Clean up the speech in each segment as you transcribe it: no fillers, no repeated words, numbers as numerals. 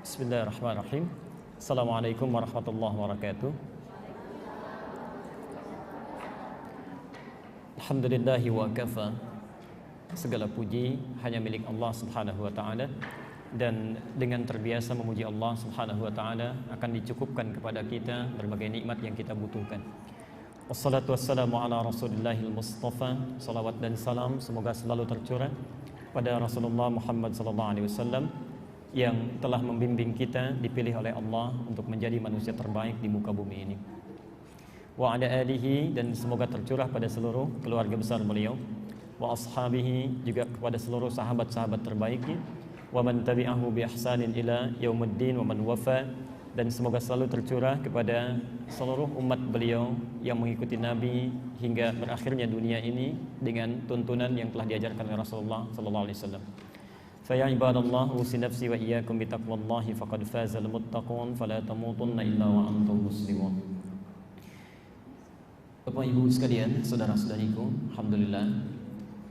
Bismillahirrahmanirrahim. Assalamualaikum warahmatullahi wabarakatuh. Alhamdulillahi wa kafa. Segala puji hanya milik Allah Subhanahu wa taala, dan dengan terbiasa memuji Allah Subhanahu wa taala akan dicukupkan kepada kita berbagai nikmat yang kita butuhkan. Wassalatu wassalamu ala Rasulillahil Mustafa. Salawat dan salam semoga selalu tercurah pada Rasulullah Muhammad sallallahu alaihi wasallam yang telah membimbing kita, dipilih oleh Allah untuk menjadi manusia terbaik di muka bumi ini. Wa ala alihi, dan semoga tercurah pada seluruh keluarga besar beliau. Wa ashabihi, juga kepada seluruh sahabat-sahabat terbaiknya. Wa man tabi'ahu bi ihsanin ila yaumuddin wa man wafa, dan semoga selalu tercurah kepada seluruh umat beliau yang mengikuti Nabi hingga berakhirnya dunia ini dengan tuntunan yang telah diajarkan oleh Rasulullah sallallahu alaihi wasallam. Fa ibadallah, usi nafsi wa iyyakum bi taqwallahi faqad fazal muttaqun fala tamutunna illa wa antum muslimun. Bapak Ibu sekalian, saudara-saudariku, alhamdulillah,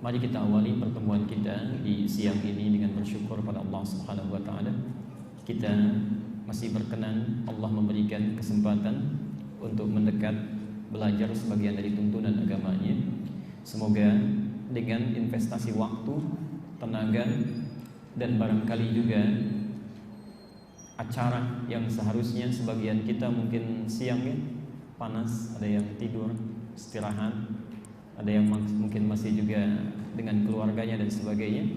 mari kita awali pertemuan kita di siang ini dengan bersyukur pada Allah Subhanahu wa taala. Kita masih berkenan Allah memberikan kesempatan untuk mendekat, belajar sebagian dari tuntunan agamanya. Semoga dengan investasi waktu, tenaga, dan barangkali juga acara yang seharusnya sebagian kita mungkin siangnya panas, ada yang tidur, istirahat, ada yang mungkin masih juga dengan keluarganya dan sebagainya.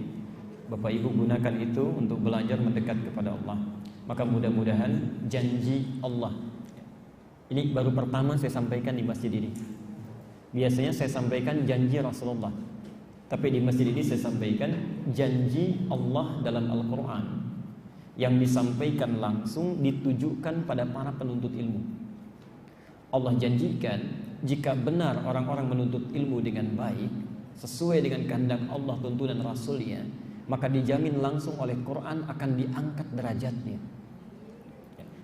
Bapak Ibu gunakan itu untuk belajar mendekat kepada Allah. Maka mudah-mudahan janji Allah, ini baru pertama saya sampaikan di masjid ini. Biasanya saya sampaikan janji Rasulullah, tapi di masjid ini saya sampaikan janji Allah dalam Al-Quran yang disampaikan langsung ditujukan pada para penuntut ilmu. Allah janjikan jika benar orang-orang menuntut ilmu dengan baik sesuai dengan kehendak Allah, tuntunan Rasulnya, maka dijamin langsung oleh Quran akan diangkat derajatnya.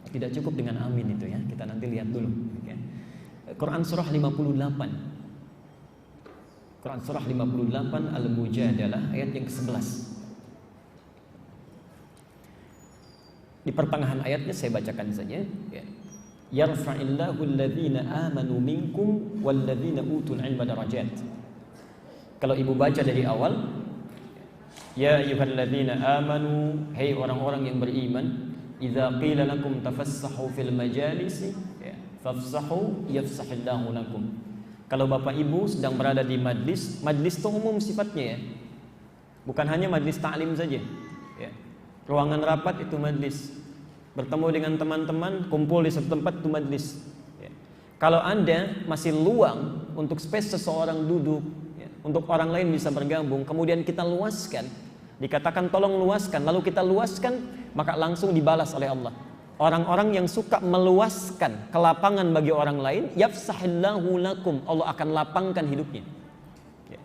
Tidak cukup dengan amin itu ya, kita nanti lihat dulu. Quran surah 58. Quran surah 58 Al-Mujadalah ayat yang ke-11. Di pertengahan ayatnya saya bacakan saja ya. Yarfa'illahu alladhina amanu minkum walladhina utul ilma darajat. Kalau ibu baca dari awal, ya ayyuhalladzina amanu, hai orang-orang yang beriman, idza qila lakum tafassahu fil majalisi ya, fafsahu yafsahillahu lakum. Kalau Bapak Ibu sedang berada di majlis, majlis itu umum sifatnya ya. Bukan hanya majlis ta'lim saja ya. Ruangan rapat itu majlis. Bertemu dengan teman-teman, kumpul di satu tempat itu majlis ya. Kalau Anda masih luang untuk space seseorang duduk ya, untuk orang lain bisa bergabung, kemudian kita luaskan, dikatakan tolong luaskan, lalu kita luaskan, maka langsung dibalas oleh Allah. Orang-orang yang suka meluaskan kelapangan bagi orang lain, yafsahillahu lakum, Allah akan lapangkan hidupnya ya.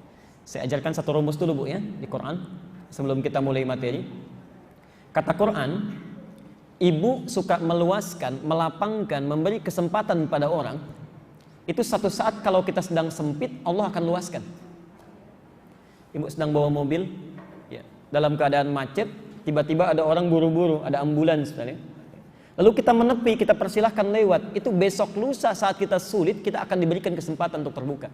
Saya ajarkan satu rumus dulu Bu ya di Quran sebelum kita mulai materi. Kata Quran, ibu suka meluaskan, melapangkan, memberi kesempatan pada orang, itu satu saat kalau kita sedang sempit, Allah akan luaskan. Ibu sedang bawa mobil ya, dalam keadaan macet, tiba-tiba ada orang buru-buru, ada ambulans misalnya. Lalu kita menepi, kita persilahkan lewat. Itu besok lusa saat kita sulit, kita akan diberikan kesempatan untuk terbuka,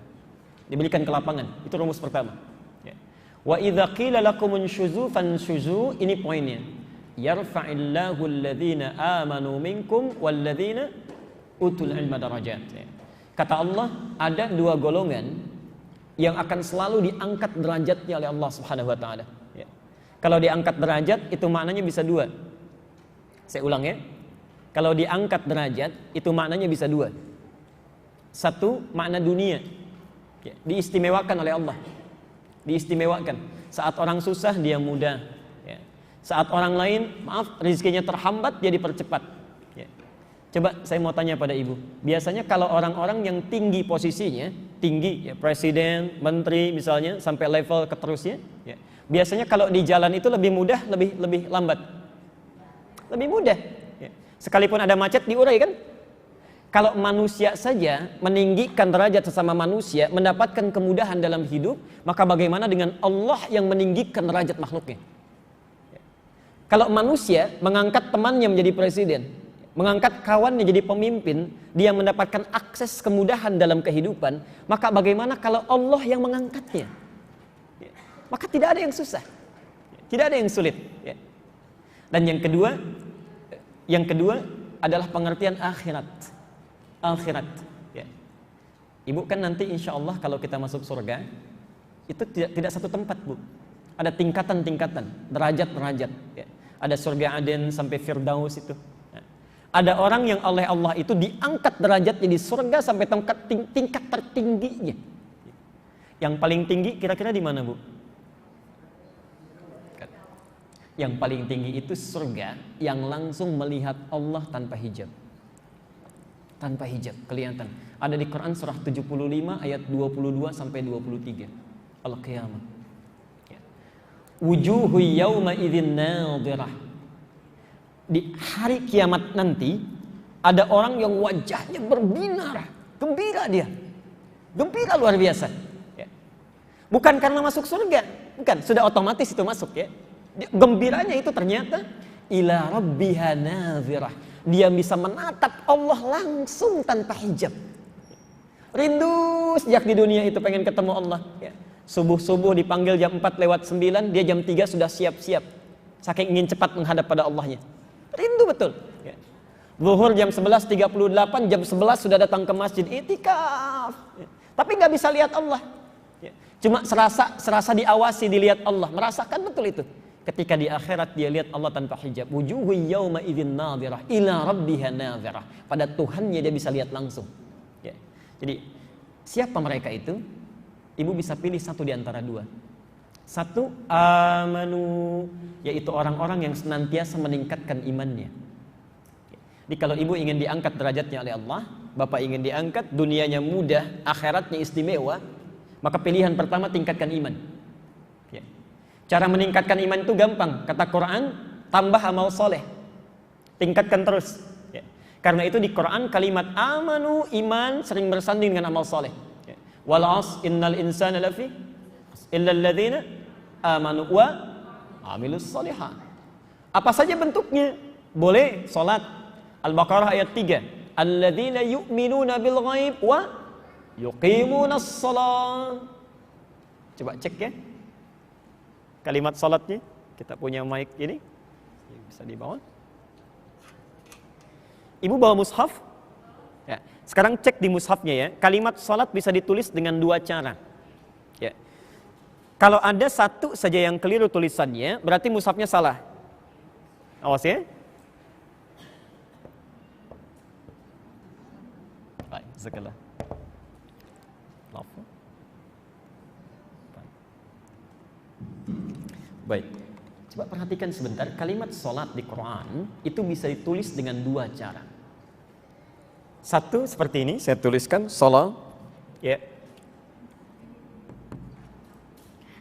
diberikan kelapangan. Itu rumus pertama ya. Wa idza qila lakum unshuzu fanshuzu, ini poinnya. Yarfa'illahu alladhina amanu minkum walladhina utul ilma darajat ya. Kata Allah, ada dua golongan yang akan selalu diangkat derajatnya oleh Allah Subhanahu wa taala ya. Kalau diangkat derajat itu maknanya bisa dua. Saya ulang ya. Kalau diangkat derajat itu maknanya bisa dua. Satu, makna dunia ya, diistimewakan oleh Allah. Diistimewakan. Saat orang susah dia mudah ya. Saat orang lain maaf rezekinya terhambat dia dipercepat ya. Coba saya mau tanya pada ibu, biasanya kalau orang-orang yang tinggi posisinya, tinggi ya, presiden, menteri misalnya sampai level keterusnya ya, biasanya kalau di jalan itu lebih mudah, lebih lambat? Lebih mudah ya. Sekalipun ada macet diurai kan? Kalau manusia saja meninggikan derajat sesama manusia, mendapatkan kemudahan dalam hidup, maka bagaimana dengan Allah yang meninggikan derajat makhluknya? Kalau manusia mengangkat temannya menjadi presiden, mengangkat kawannya jadi pemimpin, dia mendapatkan akses kemudahan dalam kehidupan, maka bagaimana kalau Allah yang mengangkatnya? Maka tidak ada yang susah, tidak ada yang sulit. Dan yang kedua adalah pengertian akhirat. Ibu kan nanti insya Allah kalau kita masuk surga, itu tidak satu tempat, Bu. Ada tingkatan-tingkatan, derajat-derajat. Ada surga Aden sampai Firdaus itu. Ada orang yang oleh Allah itu diangkat derajatnya di surga sampai tingkat tertingginya. Yang paling tinggi kira-kira di mana, Bu? Yang paling tinggi itu surga yang langsung melihat Allah tanpa hijab. Tanpa hijab, kelihatan. Ada di Quran surah 75 ayat 22 sampai 23. Al-Qiyamah. Wujuhu yawma idzin nadhirah. Di hari kiamat nanti ada orang yang wajahnya berbinar, gembira dia. Gembira luar biasa. Bukan karena masuk surga, bukan, sudah otomatis itu masuk ya. Gembiranya itu ternyata ila rabbiha nadhirah. Dia bisa menatap Allah langsung tanpa hijab. Rindu sejak di dunia itu pengen ketemu Allah ya. Subuh-subuh dipanggil jam 4:09, dia jam 3 sudah siap-siap. Saking ingin cepat menghadap pada Allahnya. Rindu betul. Ya. Zuhur jam 11:38, jam 11 sudah datang ke masjid itikaf. Ya. Tapi nggak bisa lihat Allah. Ya. Cuma serasa diawasi, dilihat Allah. Merasakan betul itu. Ketika di akhirat dia lihat Allah tanpa hijab. Wujuhu yawma idzin nadhirah ila rabbiha nadhirah. Pada Tuhannya dia bisa lihat langsung. Ya. Jadi siapa mereka itu? Ibu bisa pilih satu di antara dua. Satu, amanu, yaitu orang-orang yang senantiasa meningkatkan imannya. Jadi kalau ibu ingin diangkat derajatnya oleh Allah, bapak ingin diangkat, dunianya mudah, akhiratnya istimewa, maka pilihan pertama tingkatkan iman. Ya. Cara meningkatkan iman itu gampang. Kata Quran, tambah amal soleh. Tingkatkan terus. Ya. Karena itu di Quran kalimat amanu, iman sering bersanding dengan amal soleh. Wal 'asr innal insana lafi illa alladzina amanu wa amilus shalihat. Apa saja bentuknya? Boleh salat. Al-Baqarah ayat 3. Alladzina yu'minuna bil ghaib wa yuqimunas shalah. Coba cek ya. Kalimat salatnya. Kita punya mic ini. Bisa dibawa. Ibu bawa mushaf? Ya. Sekarang cek di mushafnya ya. Kalimat salat bisa ditulis dengan dua cara. Ya. Kalau ada satu saja yang keliru tulisannya, berarti mushafnya salah. Awas ya. Baik, sekelah. Baik. Coba perhatikan sebentar, kalimat salat di Quran itu bisa ditulis dengan dua cara. Satu seperti ini, saya tuliskan salat, ya.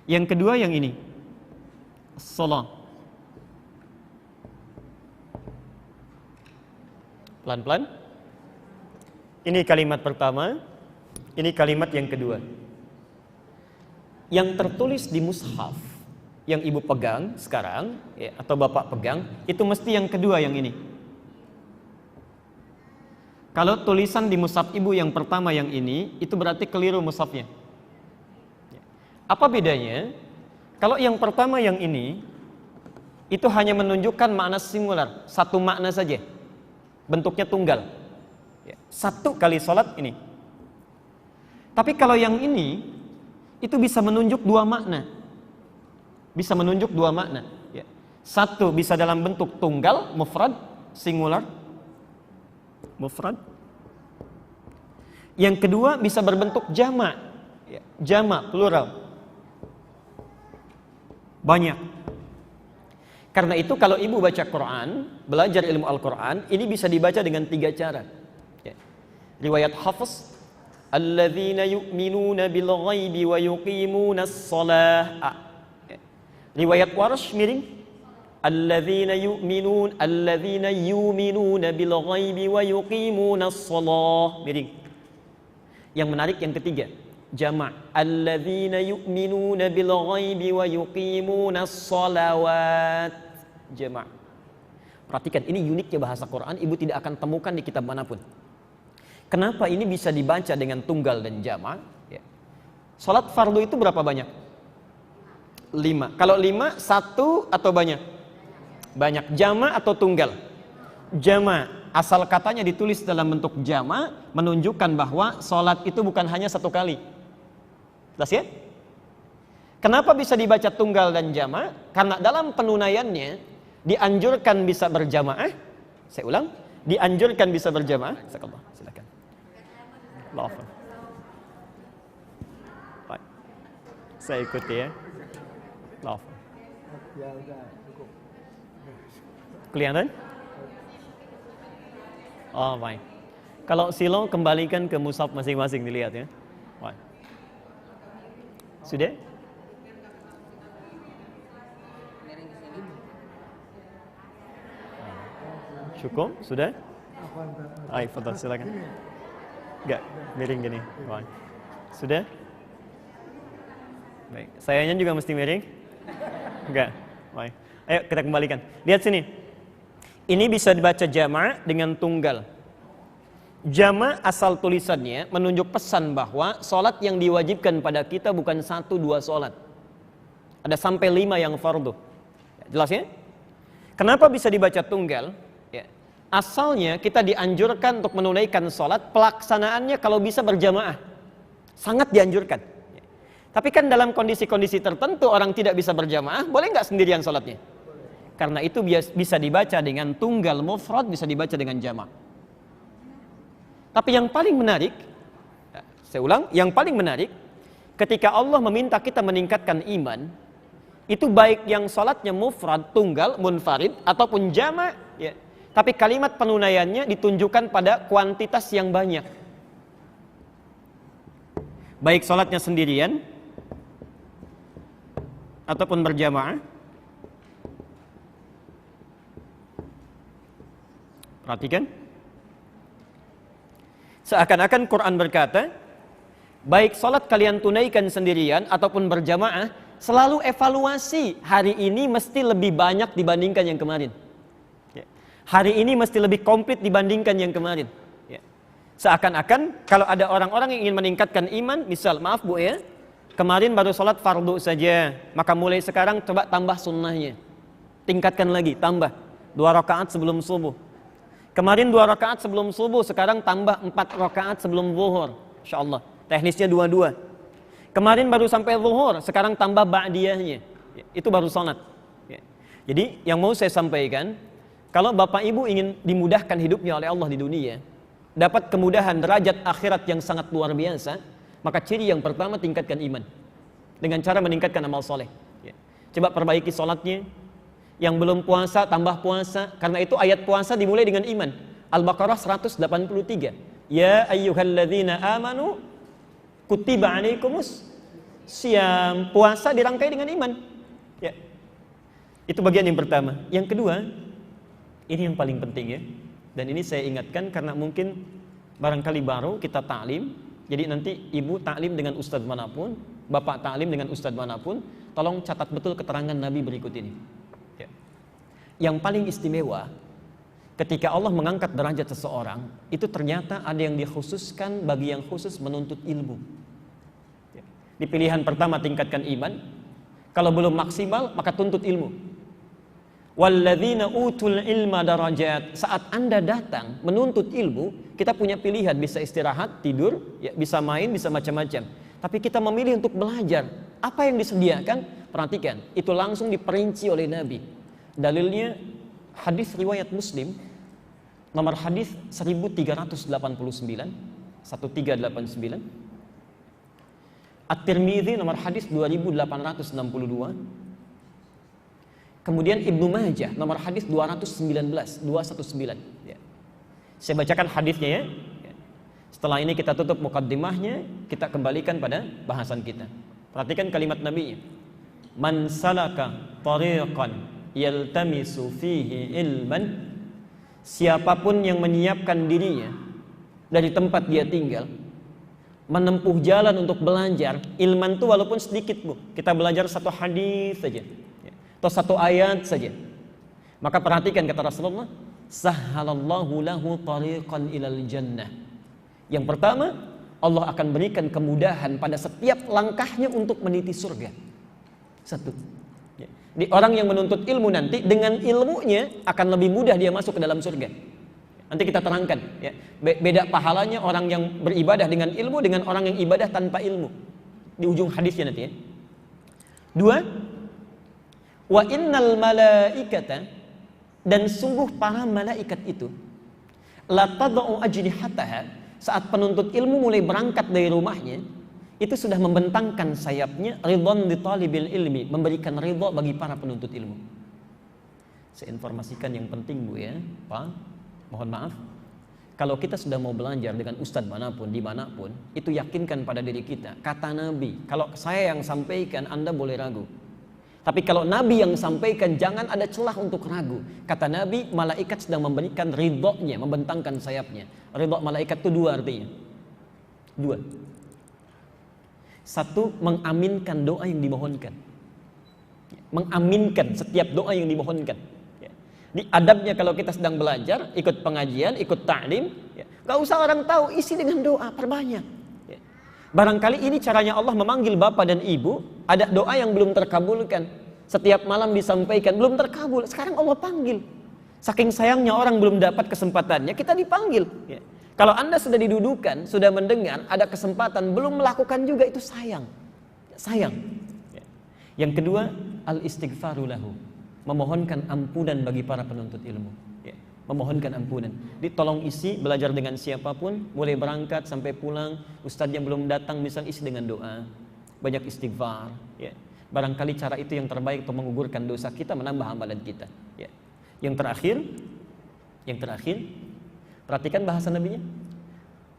Yang kedua yang ini, salat. Pelan-pelan. Ini kalimat pertama, ini kalimat yang kedua. Yang tertulis di mushaf yang ibu pegang sekarang, ya, atau bapak pegang, itu mesti yang kedua yang ini. Kalau tulisan di mushaf ibu yang pertama yang ini, itu berarti keliru mushafnya. Apa bedanya? Kalau yang pertama yang ini, itu hanya menunjukkan makna singular, satu makna saja. Bentuknya tunggal. Satu kali sholat ini. Tapi kalau yang ini, itu bisa menunjuk dua makna. Bisa menunjuk dua makna. Satu bisa dalam bentuk tunggal, mufrad, singular, mufrad. Yang kedua bisa berbentuk jamak, jamak plural, banyak. Karena itu kalau ibu baca Quran, belajar ilmu Al-Quran, ini bisa dibaca dengan tiga cara. Riwayat Hafiz, alladzina yu'minuna bil ghaibi wa yuqimunas shalah. Riwayat Warsh miring, alladzina yu'minuna bil ghaibi wa yuqimunas shalah, miring. Yang menarik yang ketiga, jamak, alladzina yu'minuna bil ghaibi wa yuqimunas shalawat. jama'. Perhatikan, ini uniknya bahasa Quran, ibu tidak akan temukan di kitab manapun. Kenapa ini bisa dibaca dengan tunggal dan jama'? Ya. Salat fardu itu berapa banyak? 5. Kalau 5, 1 atau banyak? Banyak. Jama' atau tunggal? Jama'. Asal katanya ditulis dalam bentuk jama' menunjukkan bahwa salat itu bukan hanya satu kali. Jelas ya? Kenapa bisa dibaca tunggal dan jama'? Karena dalam penunaiannya dianjurkan bisa berjamaah. Saya ulang, dianjurkan bisa berjamaah. Silakan. Love. Baik. Saya ikuti ya. Love. Kelihatan? Oh, baik. Kalau silo kembalikan ke mushaf masing-masing dilihat ya. Baik. Sudah? Cukup? Sudah? Baik, fadhal, silakan. Enggak, miring gini. Baik. Sudah? Baik. Sayanya juga mesti miring? Enggak. Baik. Ayo kita kembalikan. Lihat sini. Ini bisa dibaca jama' dengan tunggal. Jama' asal tulisannya menunjuk pesan bahwa solat yang diwajibkan pada kita bukan 1-2 solat. Ada sampai 5 yang fardu. Jelas ya? Kenapa bisa dibaca tunggal? Ya. Asalnya kita dianjurkan untuk menunaikan solat, pelaksanaannya kalau bisa berjamaah. Sangat dianjurkan. Ya. Tapi kan dalam kondisi-kondisi tertentu orang tidak bisa berjamaah, boleh nggak sendirian solatnya? Karena itu bisa dibaca dengan tunggal mufrad, bisa dibaca dengan jama'. Tapi yang paling menarik, saya ulang, yang paling menarik, ketika Allah meminta kita meningkatkan iman, itu baik yang salatnya mufrad, tunggal, munfarid, ataupun jama', ya. Tapi kalimat penunaiannya ditunjukkan pada kuantitas yang banyak. Baik salatnya sendirian, ataupun berjamaah. Perhatikan. Seakan-akan Quran berkata, baik salat kalian tunaikan sendirian ataupun berjamaah, selalu evaluasi hari ini mesti lebih banyak dibandingkan yang kemarin. Ya. Hari ini mesti lebih komplit dibandingkan yang kemarin. Ya. Seakan-akan kalau ada orang-orang yang ingin meningkatkan iman, misal maaf bu ya, kemarin baru salat fardu saja, maka mulai sekarang coba tambah sunnahnya. Tingkatkan lagi, tambah 2 rakaat sebelum subuh. Kemarin 2 rakaat sebelum subuh, sekarang tambah 4 rakaat sebelum zuhur. Insyaallah. Teknisnya 2-2. Kemarin baru sampai zuhur, sekarang tambah ba'diyahnya. Itu baru salat. Ya. Jadi yang mau saya sampaikan, kalau Bapak Ibu ingin dimudahkan hidupnya oleh Allah di dunia, dapat kemudahan derajat akhirat yang sangat luar biasa, maka ciri yang pertama tingkatkan iman. Dengan cara meningkatkan amal soleh. Ya. Coba perbaiki salatnya. Yang belum puasa, tambah puasa. Karena itu ayat puasa dimulai dengan iman. Al-Baqarah 183. Ya ayyuhalladzina amanu kutiba alaikumus siyam. Puasa dirangkai dengan iman. Ya. Itu bagian yang pertama. Yang kedua, ini yang paling penting ya. Dan ini saya ingatkan karena mungkin barangkali baru kita ta'lim. Jadi nanti ibu ta'lim dengan ustadz manapun, bapak ta'lim dengan ustadz manapun, tolong catat betul keterangan Nabi berikut ini. Yang paling istimewa ketika Allah mengangkat derajat seseorang, itu ternyata ada yang dikhususkan bagi yang khusus menuntut ilmu. Di pilihan pertama tingkatkan iman, kalau belum maksimal maka tuntut ilmu. Walladzina utul ilma darajat. Saat Anda datang menuntut ilmu, kita punya pilihan, bisa istirahat, tidur, ya, bisa main, bisa macam-macam. Tapi kita memilih untuk belajar. Apa yang disediakan? Perhatikan, itu langsung diperinci oleh Nabi. Dalilnya hadis riwayat Muslim nomor hadis 1389 1389, At-Tirmidzi nomor hadis 2862, kemudian Ibnu Majah nomor hadis 219 ya. Saya bacakan hadisnya ya. Setelah ini kita tutup mukaddimahnya, kita kembalikan pada bahasan kita. Perhatikan kalimat Nabi. Man salaka tariqan yaltamisu fihi ilman, siapapun yang menyiapkan dirinya dari tempat dia tinggal menempuh jalan untuk belajar ilman itu walaupun sedikit bu, kita belajar 1 hadis saja atau 1 ayat saja, Maka perhatikan kata Rasulullah, sahhalallahu lahu tariqan ilal jannah. Yang pertama, Allah akan berikan kemudahan pada setiap langkahnya untuk meniti surga. Satu. Di orang yang menuntut ilmu nanti dengan ilmunya akan lebih mudah dia masuk ke dalam surga. Nanti kita terangkan ya, beda pahalanya orang yang beribadah dengan ilmu dengan orang yang ibadah tanpa ilmu. Di ujung hadisnya nanti ya. Dua, wa innal malaikata, dan sungguh para malaikat itu la tad'u ajnihataha, saat penuntut ilmu mulai berangkat dari rumahnya itu sudah membentangkan sayapnya ridwan li talibil ilmi, memberikan ridha bagi para penuntut ilmu. Saya informasikan yang penting Bu ya, Pak. Mohon maaf. Kalau kita sudah mau belajar dengan ustadz manapun, dimanapun, itu yakinkan pada diri kita. Kata Nabi, kalau saya yang sampaikan, Anda boleh ragu. Tapi kalau Nabi yang sampaikan, jangan ada celah untuk ragu. Kata Nabi, malaikat sedang memberikan ridhonya, membentangkan sayapnya. Ridho malaikat itu dua artinya. Dua. Satu, mengaminkan doa yang dimohonkan. Mengaminkan setiap doa yang dimohonkan. Di adabnya kalau kita sedang belajar, ikut pengajian, ikut ta'lim, ya, gak usah orang tahu, isi dengan doa, perbanyak. Ya. Barangkali ini caranya Allah memanggil bapak dan ibu, ada doa yang belum terkabulkan. Setiap malam disampaikan, belum terkabul, sekarang Allah panggil. Saking sayangnya orang belum dapat kesempatannya, kita dipanggil. Ya. Kalau Anda sudah didudukan, sudah mendengar, ada kesempatan, belum melakukan juga, itu sayang. Sayang. Ya. Yang kedua, al-istighfaru lahu, memohonkan ampunan bagi para penuntut ilmu ya. Memohonkan ampunan, ditolong isi belajar dengan siapapun, mulai berangkat sampai pulang, ustadznya belum datang, misal isi dengan doa, banyak istighfar ya. Barangkali cara itu yang terbaik untuk menggugurkan dosa kita, menambah amalan kita ya. Yang terakhir perhatikan bahasa nabinya,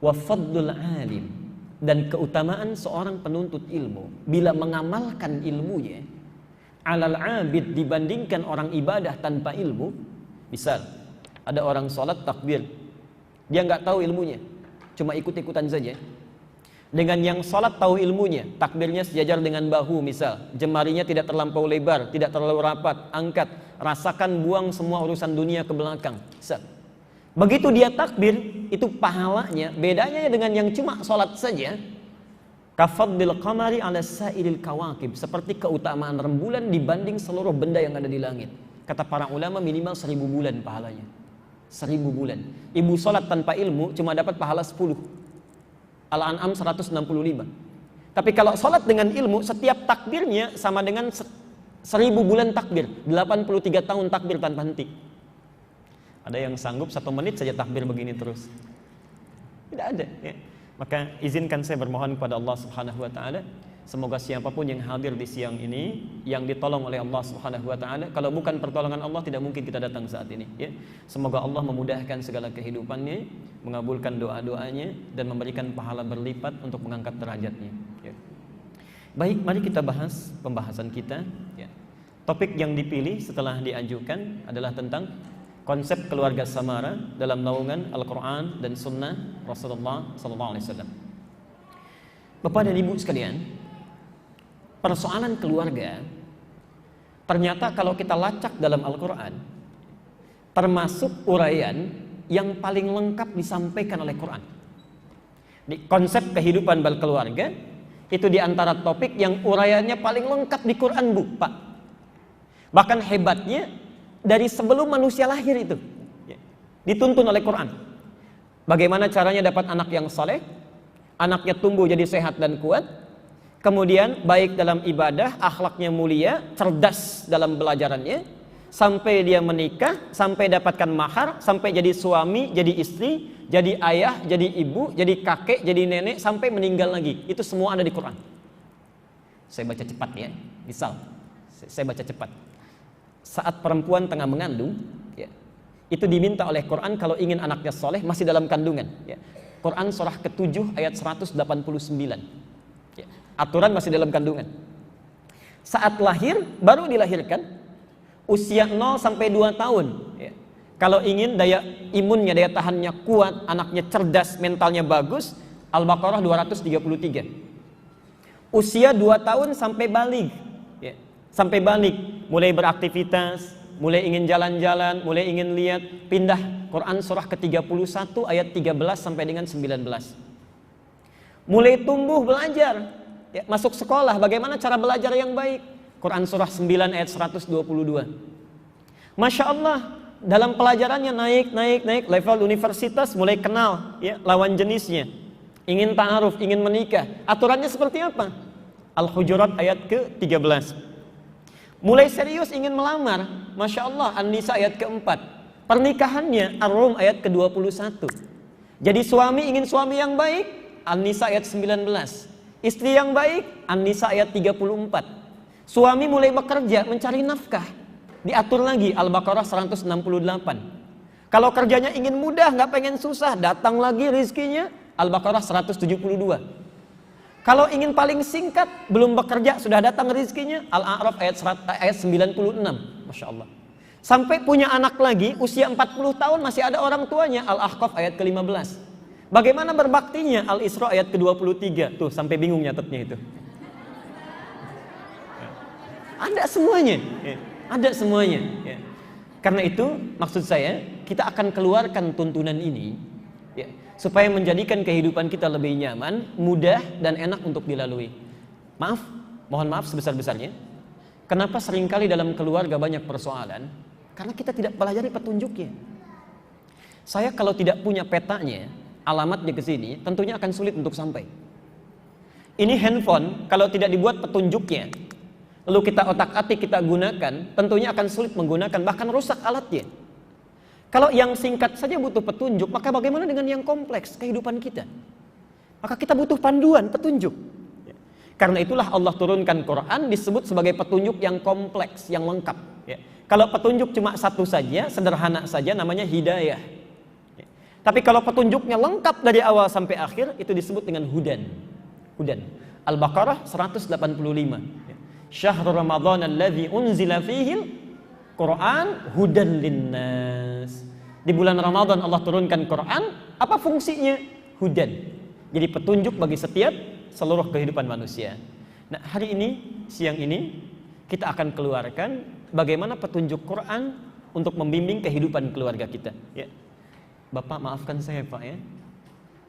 wa fadlul alim, dan keutamaan seorang penuntut ilmu bila mengamalkan ilmunya alal abid, dibandingkan orang ibadah tanpa ilmu. Misal ada orang sholat takbir, dia nggak tahu ilmunya, cuma ikut-ikutan saja. Dengan yang sholat tahu ilmunya, takbirnya sejajar dengan bahu, misal jemarinya tidak terlampau lebar, tidak terlalu rapat, angkat, rasakan, buang semua urusan dunia ke belakang. Misal begitu dia takbir, itu pahalanya bedanya dengan yang cuma sholat saja. Kafadil qamari ala sa'iril kawakib, seperti keutamaan rembulan dibanding seluruh benda yang ada di langit. Kata para ulama minimal 1000 bulan pahalanya. 1000 bulan. Ibu sholat tanpa ilmu cuma dapat pahala 10. Al-An'am 165. Tapi kalau sholat dengan ilmu, setiap takbirnya sama dengan 1000 bulan takbir. 83 tahun takbir tanpa henti. Ada yang sanggup 1 menit saja takbir begini terus? Tidak ada ya. Maka izinkan saya bermohon kepada Allah Subhanahu wa taala, semoga siapapun yang hadir di siang ini yang ditolong oleh Allah Subhanahu wa taala, kalau bukan pertolongan Allah tidak mungkin kita datang saat ini ya. Semoga Allah memudahkan segala kehidupannya, mengabulkan doa-doanya dan memberikan pahala berlipat untuk mengangkat derajatnya ya. Baik, mari kita bahas pembahasan kita ya. Topik yang dipilih setelah diajukan adalah tentang konsep keluarga samara dalam naungan Al-Quran dan Sunnah Rasulullah SAW. Bapak dan Ibu sekalian, persoalan keluarga ternyata kalau kita lacak dalam Al-Quran, termasuk uraian yang paling lengkap disampaikan oleh Quran. Di konsep kehidupan berkeluarga itu diantara topik yang uraiannya paling lengkap di Quran, Bu, Pak. Bahkan hebatnya, dari sebelum manusia lahir itu dituntun oleh Quran. Bagaimana caranya dapat anak yang saleh, anaknya tumbuh jadi sehat dan kuat, kemudian baik dalam ibadah, akhlaknya mulia, cerdas dalam belajarannya, sampai dia menikah, sampai dapatkan mahar, sampai jadi suami, jadi istri, jadi ayah, jadi ibu, jadi kakek, jadi nenek, sampai meninggal lagi. Itu semua ada di Quran. Saya baca cepat ya. Misal, saya baca cepat. Saat perempuan tengah mengandung ya, itu diminta oleh Quran kalau ingin anaknya soleh masih dalam kandungan ya. Quran surah ke-7 ayat 189 ya. Aturan masih dalam kandungan. Saat lahir, baru dilahirkan, usia 0 sampai 2 tahun ya. Kalau ingin daya imunnya, daya tahannya kuat, anaknya cerdas, mentalnya bagus, Al-Baqarah 233. Usia 2 tahun sampai baligh ya. Sampai balik, mulai beraktivitas, mulai ingin jalan-jalan, mulai ingin lihat, pindah Quran surah ke-31 ayat 13 sampai dengan 19. Mulai tumbuh belajar, ya, masuk sekolah, bagaimana cara belajar yang baik. Quran surah 9 ayat 122. Masya Allah, dalam pelajarannya naik, level universitas, mulai kenal, ya, lawan jenisnya, ingin ta'aruf, ingin menikah. Aturannya seperti apa? Al-Hujurat ayat ke-13. Mulai serius ingin melamar, Masya Allah, An-Nisa ayat ke-4. Pernikahannya, Ar-Rum ayat ke-21. Jadi suami ingin suami yang baik, An-Nisa ayat 19. Istri yang baik, An-Nisa ayat 34. Suami mulai bekerja, mencari nafkah, diatur lagi, Al-Baqarah 168. Kalau kerjanya ingin mudah, nggak pengen susah, datang lagi rizkinya, Al-Baqarah 172. Kalau ingin paling singkat, belum bekerja, sudah datang rizkinya, Al-A'raf ayat 96. Masya Allah. Sampai punya anak lagi, usia 40 tahun masih ada orang tuanya, Al-Ahqaf ayat ke-15. Bagaimana berbaktinya, Al-Isra ayat ke-23. Tuh, sampai bingung nyatetnya itu. Ada semuanya. Ada semuanya. Karena itu, maksud saya, kita akan keluarkan tuntunan ini, ya, supaya menjadikan kehidupan kita lebih nyaman, mudah, dan enak untuk dilalui. Mohon maaf sebesar-besarnya. Kenapa seringkali dalam keluarga banyak persoalan? Karena kita tidak pelajari petunjuknya. Saya kalau tidak punya petanya, alamatnya ke sini, tentunya akan sulit untuk sampai. Ini handphone, kalau tidak dibuat petunjuknya, lalu kita otak-atik, kita gunakan, tentunya akan sulit menggunakan, bahkan rusak alatnya. Kalau yang singkat saja butuh petunjuk, maka bagaimana dengan yang kompleks kehidupan kita? Maka kita butuh panduan, petunjuk. Karena itulah Allah turunkan Quran disebut sebagai petunjuk yang kompleks, yang lengkap. Kalau petunjuk cuma satu saja, sederhana saja, namanya hidayah. Tapi kalau petunjuknya lengkap dari awal sampai akhir, itu disebut dengan hudan. Al-Baqarah 185. Syahrul Ramadan alladzi unzila fihil Quran hudan linnas. Di bulan Ramadan Allah turunkan Quran, apa fungsinya? Hudan. Jadi petunjuk bagi setiap seluruh kehidupan manusia. Nah, hari ini, siang ini, kita akan keluarkan bagaimana petunjuk Quran untuk membimbing kehidupan keluarga kita. Ya. Bapak maafkan saya Pak ya.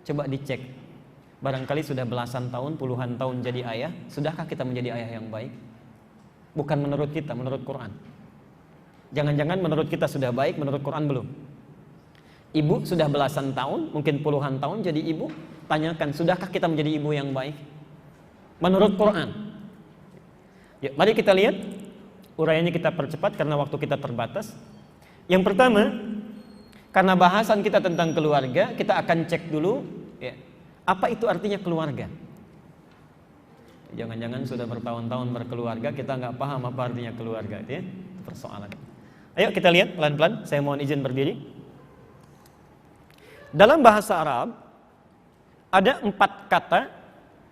Coba dicek. Barangkali sudah belasan tahun, puluhan tahun jadi ayah, sudahkah kita menjadi ayah yang baik? Bukan menurut kita, menurut Quran. Jangan-jangan menurut kita sudah baik, menurut Quran belum. Ibu sudah belasan tahun, mungkin puluhan tahun jadi ibu, tanyakan, sudahkah kita menjadi ibu yang baik? Menurut Quran. Ya, mari kita lihat, uraiannya kita percepat karena waktu kita terbatas. Yang pertama, karena bahasan kita tentang keluarga, kita akan cek dulu, ya, apa itu artinya keluarga. Jangan-jangan sudah bertahun-tahun berkeluarga, kita nggak paham apa artinya keluarga, ya, persoalan. Ayo kita lihat pelan-pelan, saya mohon izin berdiri. Dalam bahasa Arab ada 4 kata,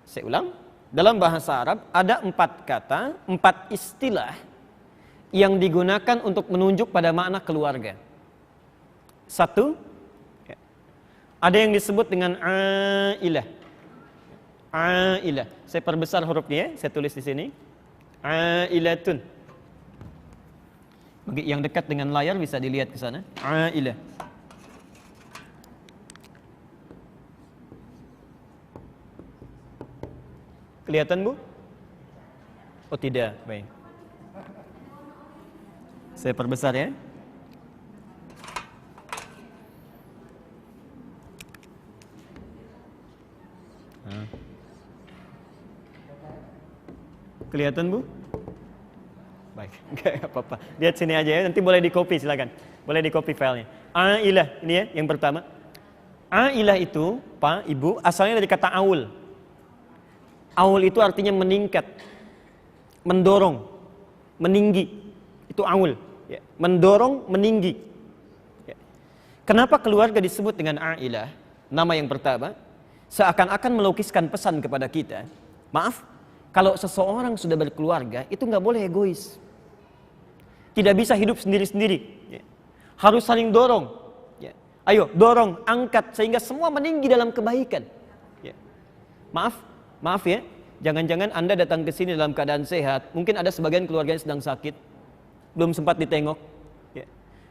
saya ulang, dalam bahasa Arab ada 4 kata, 4 istilah yang digunakan untuk menunjuk pada makna keluarga. 1, ada yang disebut dengan ailah. Ailah. Saya perbesar hurufnya, saya tulis di sini. Ailatun. Bagi yang dekat dengan layar bisa dilihat ke sana. Ailah. Kelihatan Bu? Oh tidak, baik. Saya perbesar ya. Kelihatan Bu? Baik, enggak apa-apa. Lihat sini aja ya, nanti boleh di-copy silakan. Boleh di-copy filenya. Ailah, ini ya yang pertama. Ailah itu, Pak, Ibu, asalnya dari kata aul. Aul itu artinya meningkat, mendorong, meninggi. Itu aul, ya. Mendorong, meninggi. Ya. Kenapa keluarga disebut dengan ailah? Nama yang pertama, seakan-akan melukiskan pesan kepada kita. Maaf, kalau seseorang sudah berkeluarga, itu nggak boleh egois. Tidak bisa hidup sendiri-sendiri. Ya. Harus saling dorong. Ya. Ayo, dorong, angkat, sehingga semua meninggi dalam kebaikan. Ya. Maaf ya, jangan-jangan Anda datang ke sini dalam keadaan sehat. Mungkin ada sebagian keluarganya sedang sakit, belum sempat ditengok.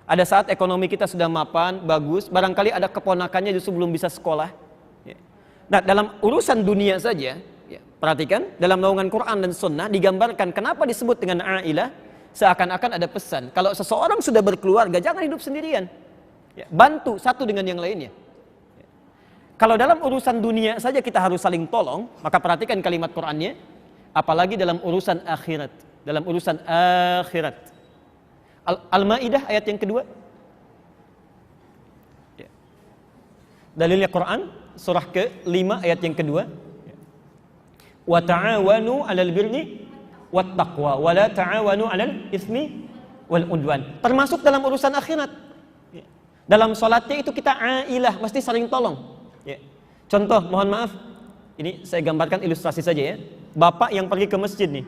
Ada saat ekonomi kita sudah mapan, bagus, barangkali ada keponakannya justru belum bisa sekolah. Nah, dalam urusan dunia saja, perhatikan, dalam naungan Quran dan Sunnah digambarkan kenapa disebut dengan ailah, seakan-akan ada pesan. Kalau seseorang sudah berkeluarga, jangan hidup sendirian. Bantu satu dengan yang lainnya. Kalau dalam urusan dunia saja kita harus saling tolong, maka perhatikan kalimat Qurannya, apalagi dalam urusan akhirat. Dalam urusan akhirat. Al-Maidah ayat yang kedua. Dalilnya Quran surah ke-5 ayat yang kedua. Wa ta'awanu 'alal birri wat taqwa wa la ta'awanu 'alal itsmi wal udwan. Termasuk dalam urusan akhirat. Dalam salatnya itu kita ailah, mesti saling tolong. Contoh, mohon maaf. Ini saya gambarkan ilustrasi saja ya. Bapak yang pergi ke masjid nih.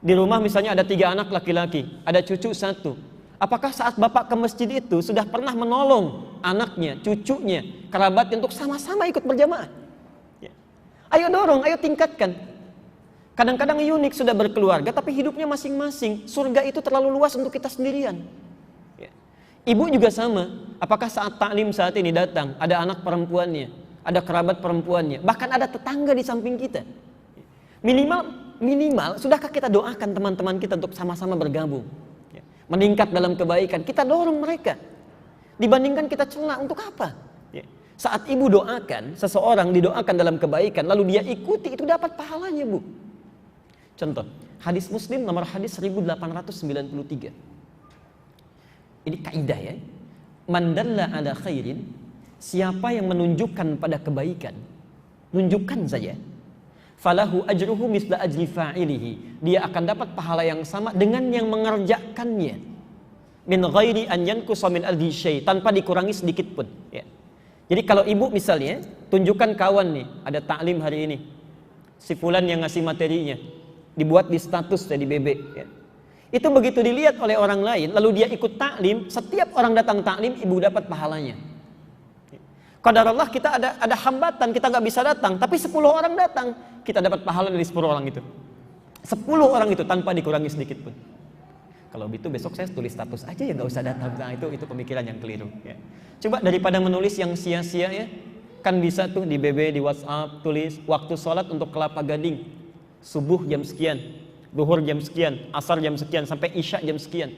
Di rumah misalnya ada 3 anak laki-laki, ada cucu 1. Apakah saat bapak ke masjid itu sudah pernah menolong anaknya, cucunya, kerabatnya untuk sama-sama ikut berjamaah? Ayo dorong, ayo tingkatkan. Kadang-kadang unik sudah berkeluarga tapi hidupnya masing-masing. Surga itu terlalu luas untuk kita sendirian. Ibu juga sama. Apakah saat taklim saat ini datang, ada anak perempuannya, ada kerabat perempuannya, bahkan ada tetangga di samping kita. Minimal, sudahkah kita doakan teman-teman kita untuk sama-sama bergabung, meningkat dalam kebaikan? Kita dorong mereka. Dibandingkan kita cela, untuk apa? Saat ibu doakan, seseorang didoakan dalam kebaikan, lalu dia ikuti, itu dapat pahalanya, Bu. Contoh, hadis Muslim nomor hadis 1893. Ini kaidah ya. Man dalla ala khairin, siapa yang menunjukkan pada kebaikan, tunjukkan saja. Falahu ajruhu misla ajri fa'ilihi. Dia akan dapat pahala yang sama dengan yang mengerjakannya. Min ghairi an yanqusa min adhi syai', tanpa dikurangi sedikit pun. Ya. Jadi kalau ibu misalnya tunjukkan kawan nih, ada taklim hari ini. Si fulan yang ngasih materinya, dibuat di status di BB. Ya. Itu begitu dilihat oleh orang lain, lalu dia ikut taklim. Setiap orang datang taklim, ibu dapat pahalanya. Qadarullah kita ada hambatan, kita nggak bisa datang, tapi 10 orang datang, kita dapat pahala dari 10 orang itu. 10 orang itu tanpa dikurangi sedikit pun. Kalau gitu besok saya tulis status aja ya, nggak usah datang. Nah, itu pemikiran yang keliru. Ya. Coba daripada menulis yang sia-sia ya, kan bisa tuh di BB, di WhatsApp tulis waktu sholat untuk Kelapa Gading, subuh jam sekian, duhur jam sekian, asar jam sekian, sampai isya jam sekian.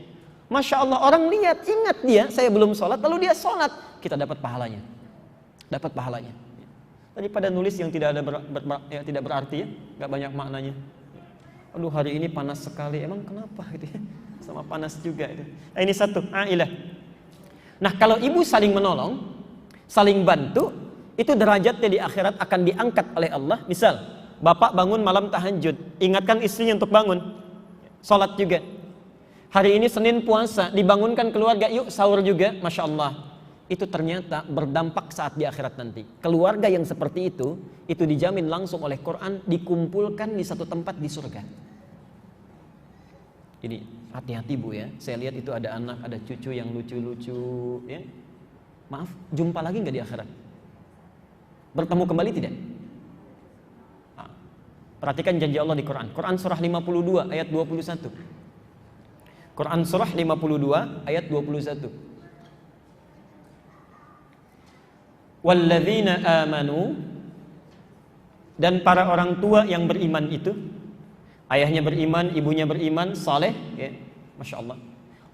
Masya Allah, orang lihat, ingat dia, saya belum sholat, lalu dia sholat, kita dapat pahalanya. Dapat pahalanya. Daripada nulis yang tidak ada tidak berarti ya, nggak banyak maknanya. Aduh, hari ini panas sekali, emang kenapa gitu ya? Sama panas juga itu. Nah, ini satu, ailah. Nah, kalau ibu saling menolong, saling bantu, itu derajatnya di akhirat akan diangkat oleh Allah. Misal, bapak bangun malam tahajud, ingatkan istrinya untuk bangun, sholat juga. Hari ini Senin puasa, dibangunkan keluarga, yuk sahur juga, Masya Allah. Itu ternyata berdampak saat di akhirat nanti. Keluarga yang seperti itu dijamin langsung oleh Quran, dikumpulkan di satu tempat di surga. Jadi hati-hati Bu ya, saya lihat itu ada anak, ada cucu yang lucu-lucu ya. Maaf, jumpa lagi nggak di akhirat? Bertemu kembali tidak? Nah, perhatikan janji Allah di Quran. Quran surah 52 ayat 21. Quran surah 52 ayat 21. Walladzina amanu, dan para orang tua yang beriman itu, ayahnya beriman, ibunya beriman, saleh, ya, Masya Allah.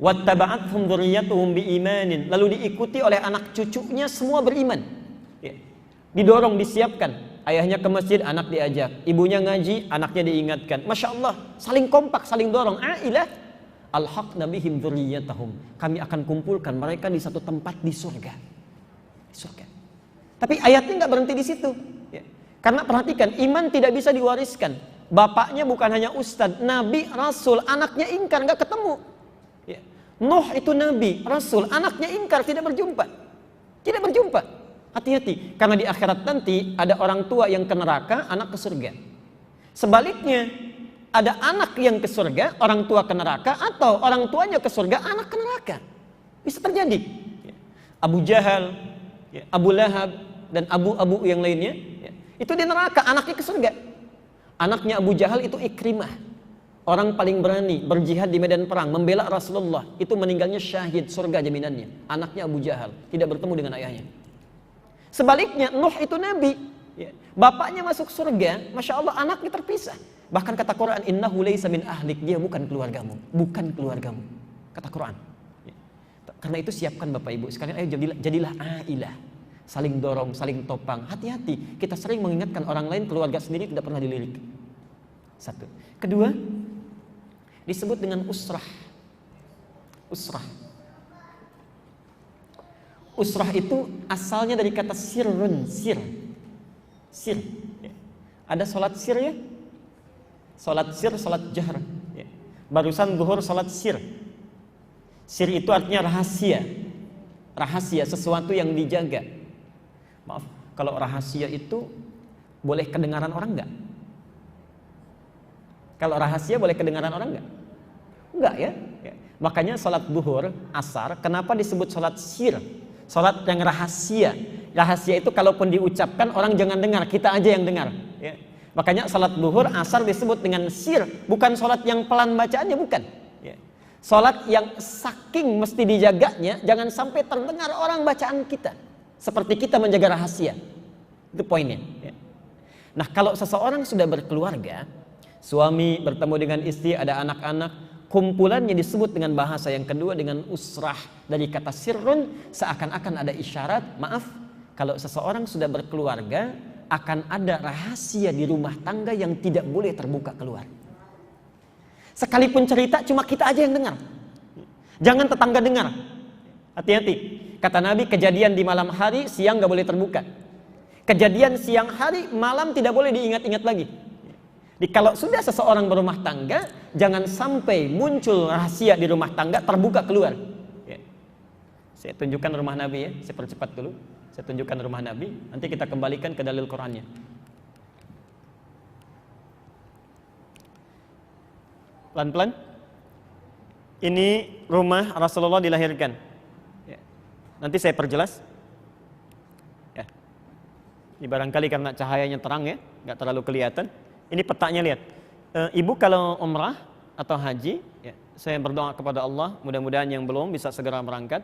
Wattaba'athum dzurriyyatuhum biimanin, lalu diikuti oleh anak cucunya semua beriman. Ya. Didorong, disiapkan. Ayahnya ke masjid, anak diajak. Ibunya ngaji, anaknya diingatkan. Masya Allah, saling kompak, saling dorong. Ailah, alhaqna bihim dzurriyyatahum. Kami akan kumpulkan mereka di satu tempat di surga. Di surga. Tapi ayatnya nggak berhenti di situ. Ya. Karena perhatikan, iman tidak bisa diwariskan. Bapaknya bukan hanya ustadz, nabi, rasul, anaknya ingkar, nggak ketemu. Ya. Nuh itu nabi, rasul, anaknya ingkar, tidak berjumpa. Tidak berjumpa. Hati-hati, karena di akhirat nanti ada orang tua yang ke neraka, anak ke surga. Sebaliknya, ada anak yang ke surga, orang tua ke neraka, atau orang tuanya ke surga, anak ke neraka. Bisa terjadi. Ya. Abu Jahal, ya, Abu Lahab, dan abu-abu yang lainnya, ya, itu di neraka, anaknya ke surga. Anaknya Abu Jahal itu Ikrimah. Orang paling berani berjihad di medan perang, membela Rasulullah, itu meninggalnya syahid, surga jaminannya. Anaknya Abu Jahal, tidak bertemu dengan ayahnya. Sebaliknya, Nuh itu nabi. Bapaknya masuk surga, Masya Allah, anaknya terpisah. Bahkan kata Quran, innahu laysa min ahlik, dia bukan keluargamu. Bukan keluargamu, kata Quran. Karena itu siapkan Bapak Ibu sekalian, ayo jadilah ailah. Saling dorong, saling topang. Hati-hati, kita sering mengingatkan orang lain, keluarga sendiri tidak pernah dilirik. Satu. Kedua, disebut dengan usrah. Usrah. Usrah itu asalnya dari kata sirrun, sir. Ada sholat sir ya? Sholat sir, sholat jahr. Barusan zuhur sholat sir. Sir itu artinya rahasia. Rahasia, sesuatu yang dijaga. Maaf, kalau rahasia itu boleh kedengaran orang enggak? Kalau rahasia boleh kedengaran orang enggak? Enggak ya? Makanya sholat zuhur, asar, kenapa disebut sholat sir? Sholat yang rahasia. Rahasia itu kalaupun diucapkan orang jangan dengar, kita aja yang dengar. Ya. Makanya sholat zuhur, asar disebut dengan sir, bukan sholat yang pelan bacaannya, bukan. Ya. Sholat yang saking mesti dijaganya, jangan sampai terdengar orang bacaan kita. Seperti kita menjaga rahasia. Itu poinnya. Ya. Nah, kalau seseorang sudah berkeluarga, suami bertemu dengan istri, ada anak-anak, kumpulannya disebut dengan bahasa yang kedua dengan usrah. Dari kata sirrun, seakan-akan ada isyarat, maaf, kalau seseorang sudah berkeluarga, akan ada rahasia di rumah tangga yang tidak boleh terbuka keluar. Sekalipun cerita, cuma kita aja yang dengar. Jangan tetangga dengar. Hati-hati. Kata Nabi, kejadian di malam hari, siang gak boleh terbuka. Kejadian siang hari, malam tidak boleh diingat-ingat lagi. Jadi kalau sudah seseorang berumah tangga, jangan sampai muncul rahasia di rumah tangga terbuka keluar. Ya. Saya tunjukkan rumah Nabi ya, saya percepat dulu. Saya tunjukkan rumah Nabi, nanti kita kembalikan ke dalil Qurannya. Pelan-pelan. Ini rumah Rasulullah dilahirkan. Ya. Nanti saya perjelas. Ya. Ini barangkali karena cahayanya terang ya, nggak terlalu kelihatan. Ini petanya lihat. Ibu kalau umrah atau haji, ya, saya berdoa kepada Allah, mudah-mudahan yang belum bisa segera berangkat,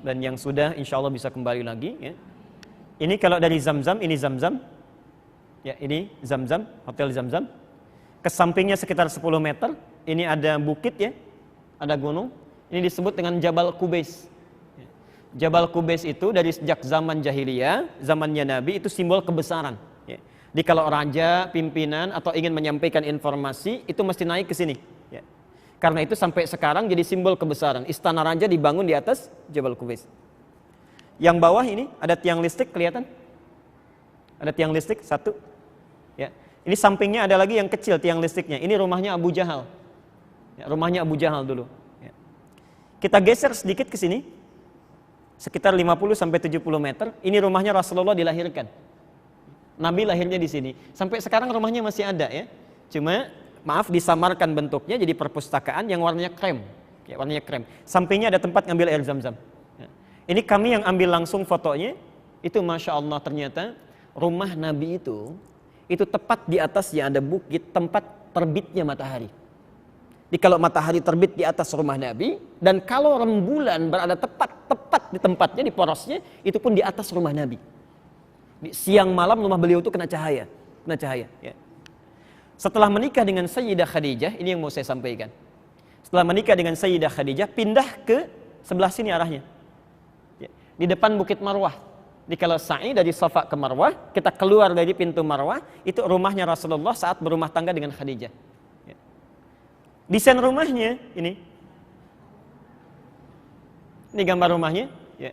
dan yang sudah insya Allah bisa kembali lagi. Ya. Ini kalau dari Zamzam, ini Zamzam. Ya, ini Zamzam, Hotel Zamzam. Ke sampingnya sekitar 10 meter, ini ada bukit ya, ada gunung. Ini disebut dengan Jabal Qubais. Ya. Jabal Qubais itu dari sejak zaman jahiliyah, zamannya Nabi, itu simbol kebesaran. Ya. Jadi kalau raja, pimpinan atau ingin menyampaikan informasi itu mesti naik ke sini. Ya. Karena itu sampai sekarang jadi simbol kebesaran. Istana raja dibangun di atas Jabal Qubais. Yang bawah ini ada tiang listrik kelihatan? Ada tiang listrik satu. Ya. Ini sampingnya ada lagi yang kecil tiang listriknya. Ini rumahnya Abu Jahal. Ya, rumahnya Abu Jahal dulu. Ya. Kita geser sedikit ke sini. Sekitar 50-70 meter. Ini rumahnya Rasulullah dilahirkan. Nabi lahirnya di sini. Sampai sekarang rumahnya masih ada ya. Cuma maaf disamarkan bentuknya jadi perpustakaan yang warnanya krem. Ya, warnanya krem. Sampingnya ada tempat ngambil air Zam-Zam. Ya. Ini kami yang ambil langsung fotonya. Itu Masya Allah ternyata rumah Nabi itu tepat di atasnya ada bukit tempat terbitnya matahari. Jadi kalau matahari terbit di atas rumah Nabi, dan kalau rembulan berada tepat di tempatnya, di porosnya, itu pun di atas rumah Nabi. Di siang malam rumah beliau itu kena cahaya. Ya. Setelah menikah dengan Sayyidah Khadijah, ini yang mau saya sampaikan. Setelah menikah dengan Sayyidah Khadijah, pindah ke sebelah sini arahnya. Ya. Di depan Bukit Marwah. Jadi kalau sa'i dari Safa ke Marwah, kita keluar dari pintu Marwah, itu rumahnya Rasulullah saat berumah tangga dengan Khadijah. Ya. Desain rumahnya ini. Ini gambar rumahnya. Ya.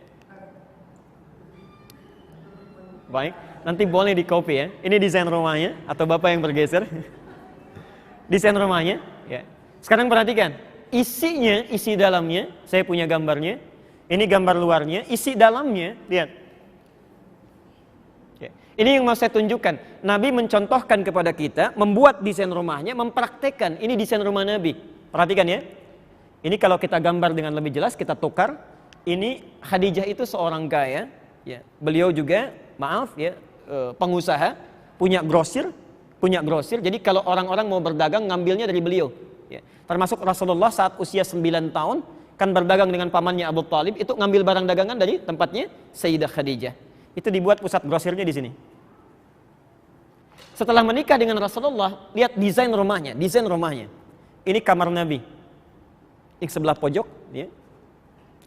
Baik, nanti boleh di copy ya. Ini desain rumahnya atau Bapak yang bergeser. Desain rumahnya. Ya. Sekarang perhatikan, isi dalamnya, saya punya gambarnya. Ini gambar luarnya, isi dalamnya, lihat. Ini yang mau saya tunjukkan. Nabi mencontohkan kepada kita, membuat desain rumahnya, mempraktekkan. Ini desain rumah Nabi. Perhatikan ya. Ini kalau kita gambar dengan lebih jelas, kita tukar. Ini Khadijah itu seorang kaya. Ya. Beliau juga, maaf ya, pengusaha, punya grosir. Jadi kalau orang-orang mau berdagang, ngambilnya dari beliau. Ya. Termasuk Rasulullah saat usia 9 tahun kan berdagang dengan pamannya Abu Thalib, itu ngambil barang dagangan dari tempatnya Sayyidah Khadijah. Itu dibuat pusat grosirnya di sini. Setelah menikah dengan Rasulullah, lihat desain rumahnya. Ini kamar Nabi. Yang sebelah pojok, ya.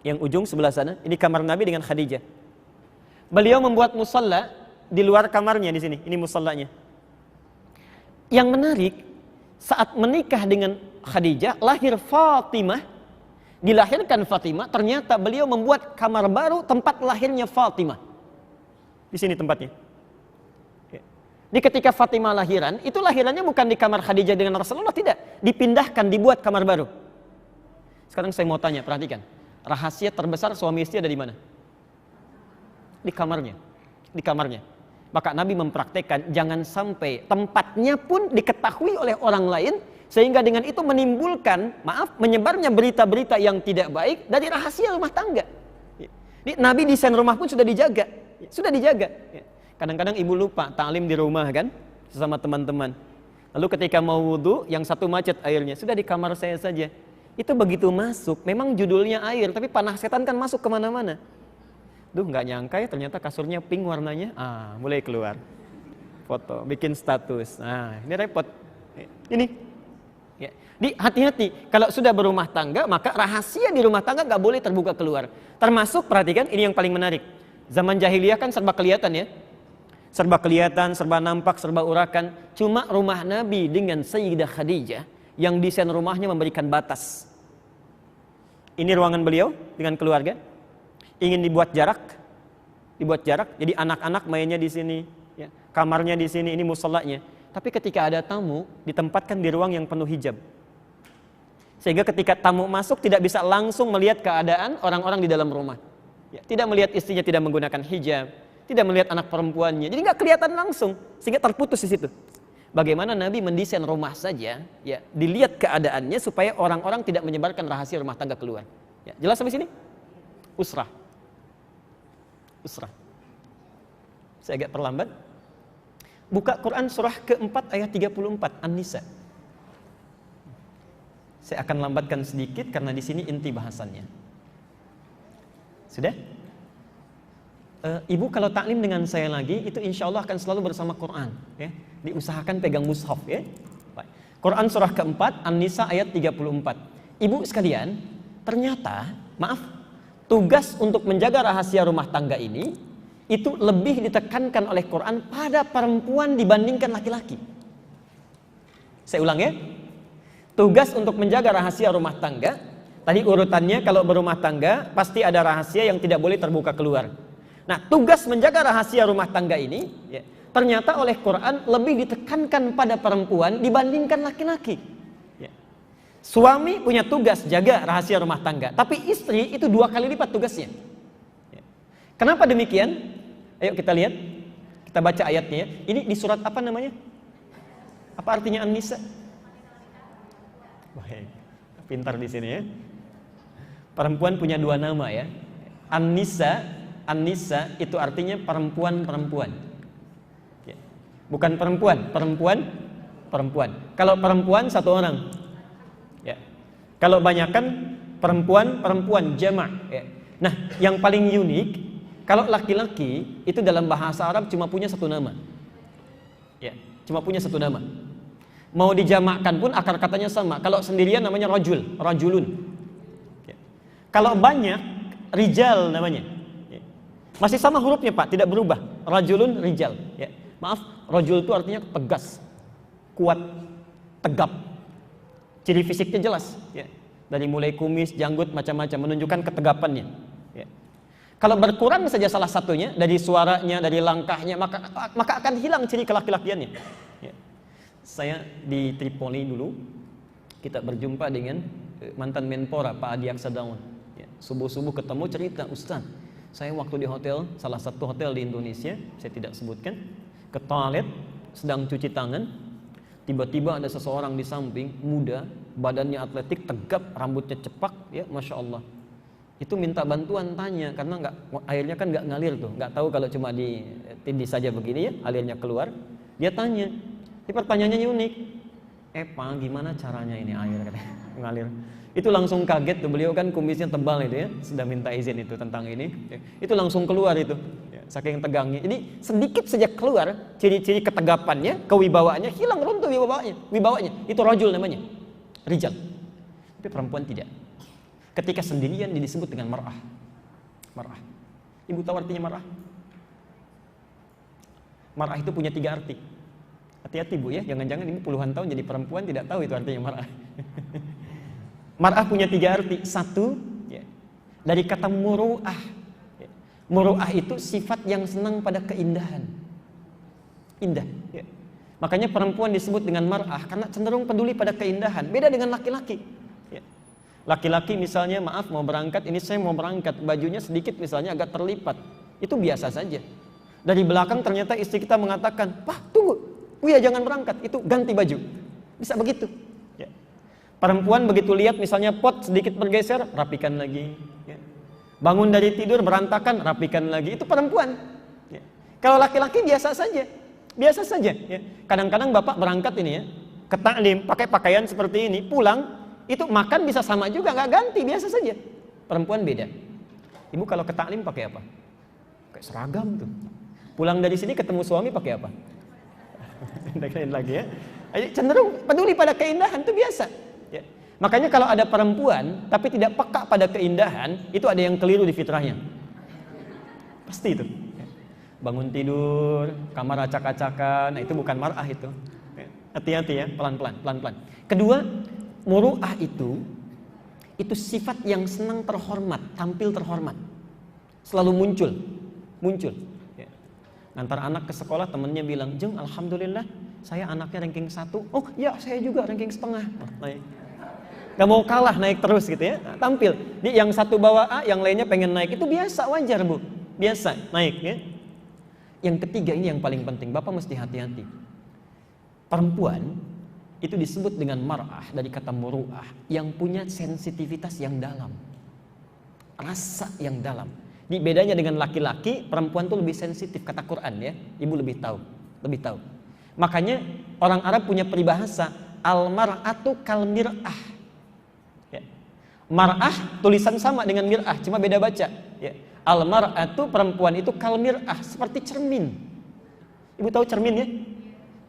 Yang ujung sebelah sana, ini kamar Nabi dengan Khadijah. Beliau membuat musalla di luar kamarnya di sini. Ini musallanya. Yang menarik, saat menikah dengan Khadijah, lahir Fatimah, dilahirkan Fatimah, ternyata beliau membuat kamar baru tempat lahirnya Fatimah. Di sini tempatnya. Di ketika Fatimah lahiran, itu lahirannya bukan di kamar Khadijah dengan Rasulullah, tidak. Dipindahkan, dibuat kamar baru. Sekarang saya mau tanya, perhatikan. Rahasia terbesar suami istri ada di mana? Di kamarnya. Di kamarnya. Maka Nabi mempraktekkan jangan sampai tempatnya pun diketahui oleh orang lain, sehingga dengan itu menimbulkan, menyebarnya berita-berita yang tidak baik dari rahasia rumah tangga. Nabi desain rumah pun sudah dijaga. Sudah dijaga. Kadang-kadang ibu lupa ta'lim di rumah kan, sesama teman-teman. Lalu ketika mau wudu, yang satu macet airnya, sudah di kamar saya saja. Itu begitu masuk, memang judulnya air, tapi panah setan kan masuk kemana-mana. Duh, nggak nyangka ya, ternyata kasurnya pink warnanya. Mulai keluar foto, bikin status. Ini repot. Ini ya. Hati-hati, kalau sudah berumah tangga, maka rahasia di rumah tangga nggak boleh terbuka keluar. Termasuk, perhatikan, ini yang paling menarik. Zaman jahiliyah kan serba kelihatan ya. Serba kelihatan, serba nampak, serba urakan. Cuma rumah Nabi dengan Sayyidah Khadijah, yang desain rumahnya memberikan batas. Ini ruangan beliau dengan keluarga. Ingin dibuat jarak, jadi anak-anak mainnya di sini, ya. Kamarnya di sini, ini musallanya. Tapi ketika ada tamu, ditempatkan di ruang yang penuh hijab, sehingga ketika tamu masuk tidak bisa langsung melihat keadaan orang-orang di dalam rumah, ya. Tidak melihat istrinya tidak menggunakan hijab, tidak melihat anak perempuannya, jadi nggak kelihatan langsung, sehingga terputus di situ. Bagaimana Nabi mendesain rumah saja, ya, dilihat keadaannya supaya orang-orang tidak menyebarkan rahasia rumah tangga keluar. Ya, jelas sampai sini? Usrah. Saya agak terlambat. Buka Quran surah keempat ayat 34 An-Nisa. Saya akan lambatkan sedikit karena di sini inti bahasannya. Sudah? Ibu kalau taklim dengan saya lagi, itu insya Allah akan selalu bersama Quran, ya. Diusahakan pegang mushaf, ya. Quran surah keempat An-Nisa ayat 34. Ibu sekalian, ternyata, tugas untuk menjaga rahasia rumah tangga ini itu lebih ditekankan oleh Quran pada perempuan dibandingkan laki-laki. Saya ulang ya. Tugas untuk menjaga rahasia rumah tangga, tadi urutannya kalau berumah tangga pasti ada rahasia yang tidak boleh terbuka keluar. Nah, tugas menjaga rahasia rumah tangga ini, ya, ternyata oleh Quran lebih ditekankan pada perempuan dibandingkan laki-laki. Suami punya tugas jaga rahasia rumah tangga, tapi istri itu 2 kali lipat tugasnya. Kenapa demikian? Ayo kita lihat, kita baca ayatnya. Ini di surat apa namanya? Apa artinya An-Nisa? Wah, pintar di sini ya. Perempuan punya 2 nama ya. An-Nisa itu artinya perempuan-perempuan. Bukan perempuan. Kalau perempuan 1 orang. Kalau banyakkan perempuan jamak. Ya. Nah, yang paling unik, kalau laki-laki itu dalam bahasa Arab cuma punya 1 nama. Ya, cuma punya 1 nama. Mau dijamakkan pun akar katanya sama. Kalau sendirian namanya rajulun. Ya. Kalau banyak, rijal namanya. Ya. Masih sama hurufnya Pak, tidak berubah. Rajulun, rijal. Ya. Maaf, rajul itu artinya tegas, kuat, tegap. Ciri fisiknya jelas, ya. Dari mulai kumis, janggut, macam-macam menunjukkan ketegapannya. Ya. Kalau berkurang saja salah satunya dari suaranya, dari langkahnya, maka akan hilang ciri kelaki-lakiannya. Ya. Saya di Tripoli dulu, kita berjumpa dengan mantan Menpora Pak Adi Aksa Daun. Ya. Subuh-subuh ketemu cerita, Ustaz, saya waktu di hotel, salah satu hotel di Indonesia, saya tidak sebutkan, ke toilet, sedang cuci tangan. Tiba-tiba ada seseorang di samping, muda, badannya atletik, tegap, rambutnya cepak, ya, masya Allah. Itu minta bantuan, tanya, karena airnya kan nggak ngalir tuh, nggak tahu kalau cuma ditindih saja begini ya, alirnya keluar. Dia tanya, ini pertanyaannya unik. Pak, gimana caranya ini air katanya mengalir. Itu langsung kaget tuh, beliau kan kumisnya tebal itu ya, sudah minta izin itu tentang ini. Ya. Itu langsung keluar itu, ya, saking tegangnya. Ini sedikit saja keluar ciri-ciri ketegapannya, kewibawaannya, hilang runtuh wibawanya. Itu rajul namanya, rijal. Tapi perempuan tidak. Ketika sendirian dia disebut dengan mar'ah. Mar'ah. Ibu tahu artinya mar'ah? Mar'ah itu punya 3 arti. Hati-hati Bu ya, jangan-jangan ibu puluhan tahun jadi perempuan tidak tahu itu artinya mar'ah. Mar'ah punya 3 arti. 1, ya, dari kata muru'ah. Ya. Muru'ah itu sifat yang senang pada keindahan. Indah. Ya. Makanya perempuan disebut dengan mar'ah karena cenderung peduli pada keindahan. Beda dengan laki-laki. Ya. Laki-laki misalnya maaf mau berangkat, ini saya mau berangkat, bajunya sedikit misalnya agak terlipat. Itu biasa saja. Dari belakang ternyata istri kita mengatakan, "Pak, tunggu. Uya jangan berangkat." Itu ganti baju. Bisa begitu. Perempuan begitu lihat misalnya pot sedikit bergeser, rapikan lagi. Ya. Bangun dari tidur berantakan, rapikan lagi. Itu perempuan. Ya. Kalau laki-laki biasa saja, biasa saja. Ya. Kadang-kadang bapak berangkat ini ya, ke taklim pakai pakaian seperti ini, pulang itu makan bisa sama juga, nggak ganti, biasa saja. Perempuan beda. Ibu kalau ke taklim pakai apa? Pakai seragam tuh. Pulang dari sini ketemu suami pakai apa? Lain lagi ya. Cenderung peduli pada keindahan itu biasa. Ya. Makanya kalau ada perempuan tapi tidak peka pada keindahan, itu ada yang keliru di fitrahnya. Pasti itu. Ya. Bangun tidur, kamar acak-acakan, nah itu bukan mar'ah itu. Ya. Hati-hati ya, pelan-pelan. Kedua, muru'ah itu sifat yang senang terhormat, tampil terhormat. Selalu muncul. Ya. Ngantar anak ke sekolah, temennya bilang, "Jeng, alhamdulillah saya anaknya ranking 1. Oh ya, saya juga ranking setengah." Naik. Gak mau kalah, naik terus gitu ya. Tampil. Dia yang satu bawa A, yang lainnya pengen naik. Itu biasa, wajar Bu. Biasa, naik ya. Yang ketiga ini yang paling penting. Bapak mesti hati-hati. Perempuan itu disebut dengan mar'ah dari kata muru'ah, yang punya sensitivitas yang dalam. Rasa yang dalam. Ini bedanya dengan laki-laki, perempuan tuh lebih sensitif, kata Quran ya. Ibu lebih tahu. Makanya orang Arab punya peribahasa, al-mar'atu kal mir'ah. Ya. Mar'ah tulisan sama dengan mir'ah, cuma beda baca. Ya. Al-mar'atu perempuan itu kal mir'ah, seperti cermin. Ibu tahu cermin ya?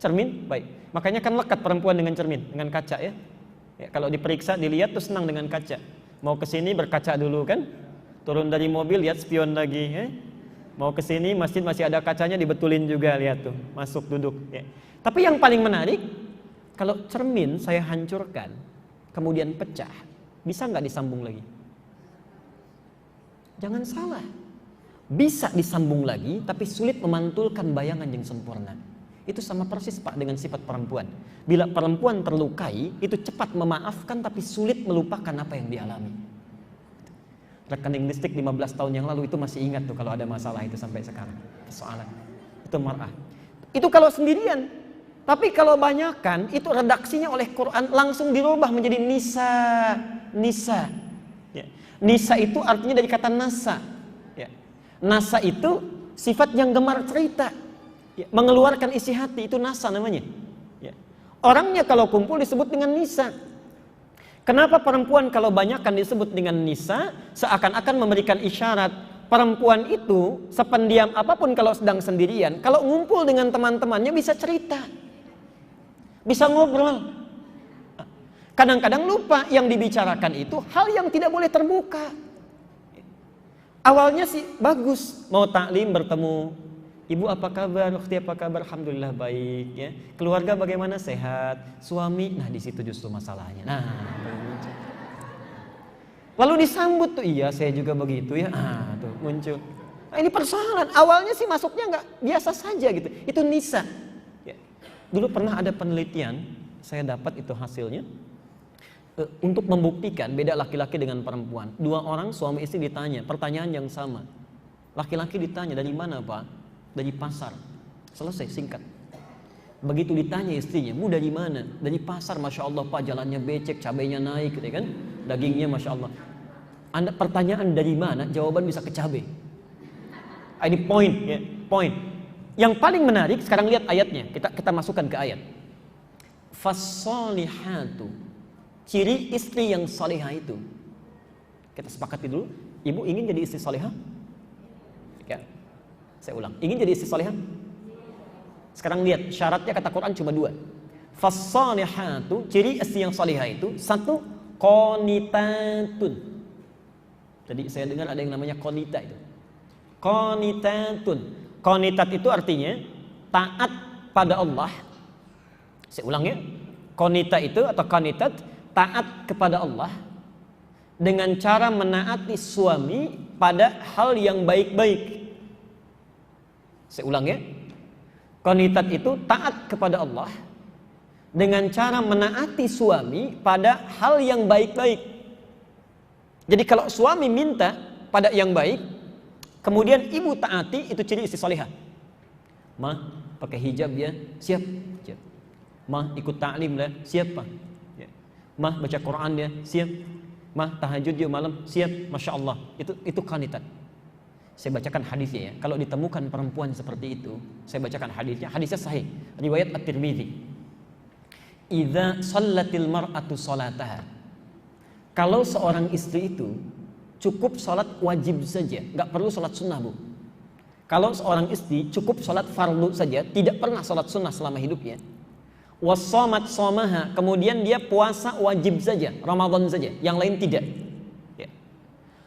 Cermin, baik. Makanya kan lekat perempuan dengan cermin, dengan kaca ya. Ya, kalau diperiksa, dilihat tuh senang dengan kaca. Mau ke sini berkaca dulu kan? Turun dari mobil lihat spion lagi ya. Mau ke sini masjid masih ada kacanya, dibetulin juga, lihat tuh, masuk duduk ya. Tapi yang paling menarik, kalau cermin saya hancurkan kemudian pecah, bisa nggak disambung lagi? Jangan salah, bisa disambung lagi, tapi sulit memantulkan bayangan yang sempurna. Itu sama persis Pak dengan sifat perempuan. Bila perempuan terlukai, itu cepat memaafkan tapi sulit melupakan apa yang dialami. Rekening listrik 15 tahun yang lalu itu masih ingat tuh kalau ada masalah itu sampai sekarang. Persoalan. Itu mar'ah. Itu kalau sendirian. Tapi kalau banyakan, itu redaksinya oleh Quran langsung dirubah menjadi nisa. Nisa. Ya. Nisa itu artinya dari kata nasa. Ya. Nasa itu sifat yang gemar cerita. Ya. Mengeluarkan isi hati, itu nasa namanya. Ya. Orangnya kalau kumpul disebut dengan nisa. Kenapa perempuan kalau banyakan disebut dengan nisa? Seakan-akan memberikan isyarat perempuan itu sependiam apapun kalau sedang sendirian, kalau ngumpul dengan teman-temannya bisa cerita, bisa ngobrol. Kadang-kadang lupa yang dibicarakan itu hal yang tidak boleh terbuka. Awalnya sih bagus, mau taklim bertemu, ibu apa kabar, ukhti apa kabar, alhamdulillah baik ya. Keluarga bagaimana, sehat, suami, nah di situ justru masalahnya. Nah, lalu disambut tuh, iya saya juga begitu ya. Tuh muncul. Nah, ini persoalan. Awalnya sih masuknya nggak biasa saja gitu. Itu nisa. Ya. Dulu pernah ada penelitian, saya dapat itu hasilnya, untuk membuktikan beda laki-laki dengan perempuan. 2 orang suami istri ditanya, pertanyaan yang sama. Laki-laki ditanya, dari mana Pak? Dari pasar. Selesai, singkat. Begitu ditanya istrinya, mu dari mana? Dari pasar, Masya Allah Pak, jalannya becek, cabainya naik gitu kan, dagingnya Masya Allah. Anda pertanyaan dari mana, jawaban bisa ke cabai. Ini poin ya, poin. Yang paling menarik, sekarang lihat ayatnya, kita masukkan ke ayat. Fassolihatu, ciri istri yang salihah itu. Kita sepakati dulu, ibu ingin jadi istri salihah? Ya. Saya ulang, ingin jadi istri salihah? Sekarang lihat, syaratnya kata Quran cuma 2. Fassolihatu, ciri istri yang salihah itu, 1, qanitatun. Tadi saya dengar ada yang namanya qanita itu. Qanitatun. Qanitat itu artinya taat pada Allah. Saya ulang ya. Qanita itu atau qanitat, taat kepada Allah dengan cara menaati suami pada hal yang baik-baik. Saya ulang ya. Qanitat itu taat kepada Allah dengan cara menaati suami pada hal yang baik-baik. Jadi kalau suami minta pada yang baik, kemudian ibu taati, itu ciri istri salihah. Ma, pakai hijab ya, siap. Mah ikut ta'lim lah, siap Pak. Ya. Mah baca Quran dia, siap. Mah tahajud dia malam, siap. Masya Allah, itu qanitat. Saya bacakan hadisnya ya. Kalau ditemukan perempuan seperti itu, saya bacakan hadisnya. Hadisnya sahih, riwayat At-Tirmidzi. Idza shallatil mar'atu salataha. Kalau seorang istri itu cukup salat wajib saja, nggak perlu salat sunnah bu. Kalau seorang istri cukup salat fardu saja, tidak pernah salat sunnah selama hidupnya. Wassamat somaha, kemudian dia puasa wajib saja, Ramadan saja, yang lain tidak. Ya.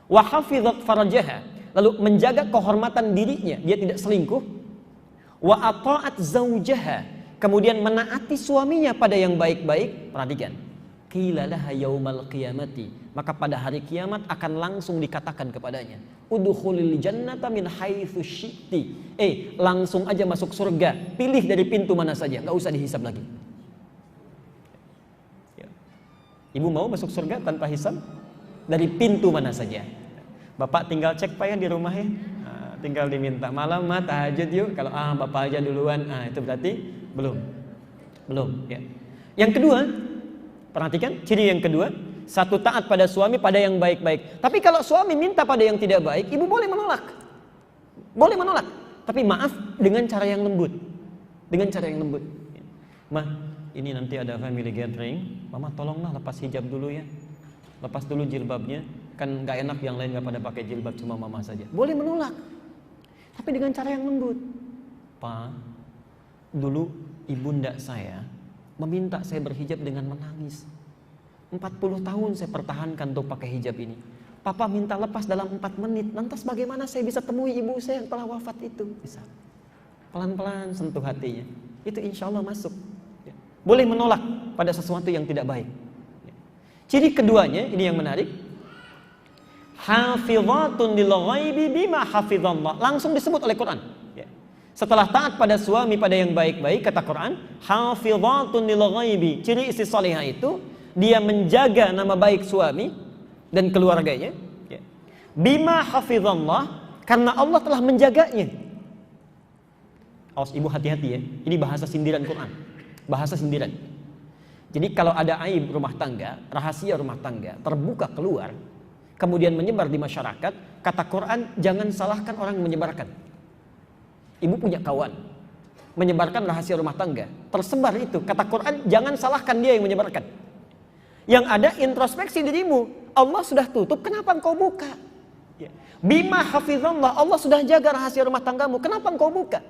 Wa hafizat farajaha, lalu menjaga kehormatan dirinya, dia tidak selingkuh. Wa ata'at zaujaha, kemudian menaati suaminya pada yang baik-baik. Perhatikan, qila laha yaumal qiyamati, maka pada hari kiamat akan langsung dikatakan kepadanya, udkhulil jannata min haitsu syi'ti. Langsung aja masuk surga, pilih dari pintu mana saja, enggak usah dihisab lagi. Ya. Ibu mau masuk surga tanpa hisab? Dari pintu mana saja. Bapak tinggal cek Pak ya di rumah ya. Nah, tinggal diminta malam mah tahajud yuk. Kalau Bapak aja duluan, itu berarti belum ya. Yang kedua, perhatikan ciri yang kedua, 1, taat pada suami pada yang baik-baik. Tapi kalau suami minta pada yang tidak baik, ibu boleh menolak. Boleh menolak, tapi maaf dengan cara yang lembut. Dengan cara yang lembut. Mah, ini nanti ada family gathering, Mama tolonglah lepas hijab dulu ya. Lepas dulu jilbabnya, kan gak enak yang lain gak pada pakai jilbab, cuma Mama saja. Boleh menolak, tapi dengan cara yang lembut. Pak, dulu ibunda saya meminta saya berhijab dengan menangis. 40 tahun saya pertahankan untuk pakai hijab ini. Papa minta lepas dalam 4 menit. Lantas bagaimana saya bisa temui ibu saya yang telah wafat itu? Bisa. Pelan-pelan sentuh hatinya. Itu insya Allah masuk. Ya. Boleh menolak pada sesuatu yang tidak baik. Ya. Ciri keduanya, ini yang menarik. Hafizatun lil ghaibi bima hafizallah. Langsung disebut oleh Quran. Ya. Setelah taat pada suami pada yang baik-baik, kata Quran, hafizatun lil ghaibi. Ciri istri salihah itu dia menjaga nama baik suami dan keluarganya, ya. Bima hafizallah, karena Allah telah menjaganya. Awas ibu hati-hati ya, ini bahasa sindiran Quran, bahasa sindiran. Jadi kalau ada aib rumah tangga, rahasia rumah tangga terbuka keluar, kemudian menyebar di masyarakat, kata Quran jangan salahkan orang yang menyebarkan. Ibu punya kawan menyebarkan rahasia rumah tangga, tersebar itu, kata Quran jangan salahkan dia yang menyebarkan. Yang ada introspeksi dirimu. Allah sudah tutup, kenapa engkau buka? Ya. Bima hafizallah, Allah sudah jaga rahasia rumah tanggamu, kenapa engkau buka?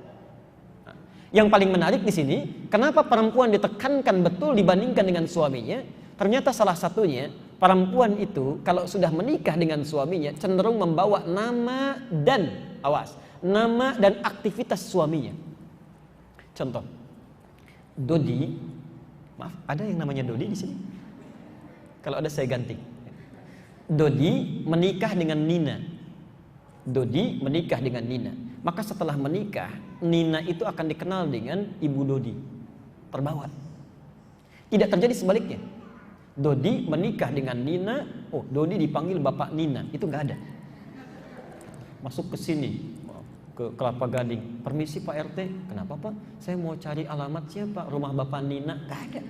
Nah, yang paling menarik di sini, kenapa perempuan ditekankan betul dibandingkan dengan suaminya? Ternyata salah satunya, perempuan itu kalau sudah menikah dengan suaminya cenderung membawa nama dan nama dan aktivitas suaminya. Contoh, Dodi, maaf, ada yang namanya Dodi di sini? Kalau ada saya ganti. Dodi menikah dengan Nina. Dodi menikah dengan Nina. Maka setelah menikah, Nina itu akan dikenal dengan Ibu Dodi. Terbawa. Tidak terjadi sebaliknya. Dodi menikah dengan Nina, Dodi dipanggil Bapak Nina. Itu nggak ada. Masuk ke sini, ke Kelapa Gading. Permisi Pak RT, kenapa Pak? Saya mau cari alamat siapa? Rumah Bapak Nina. Nggak ada.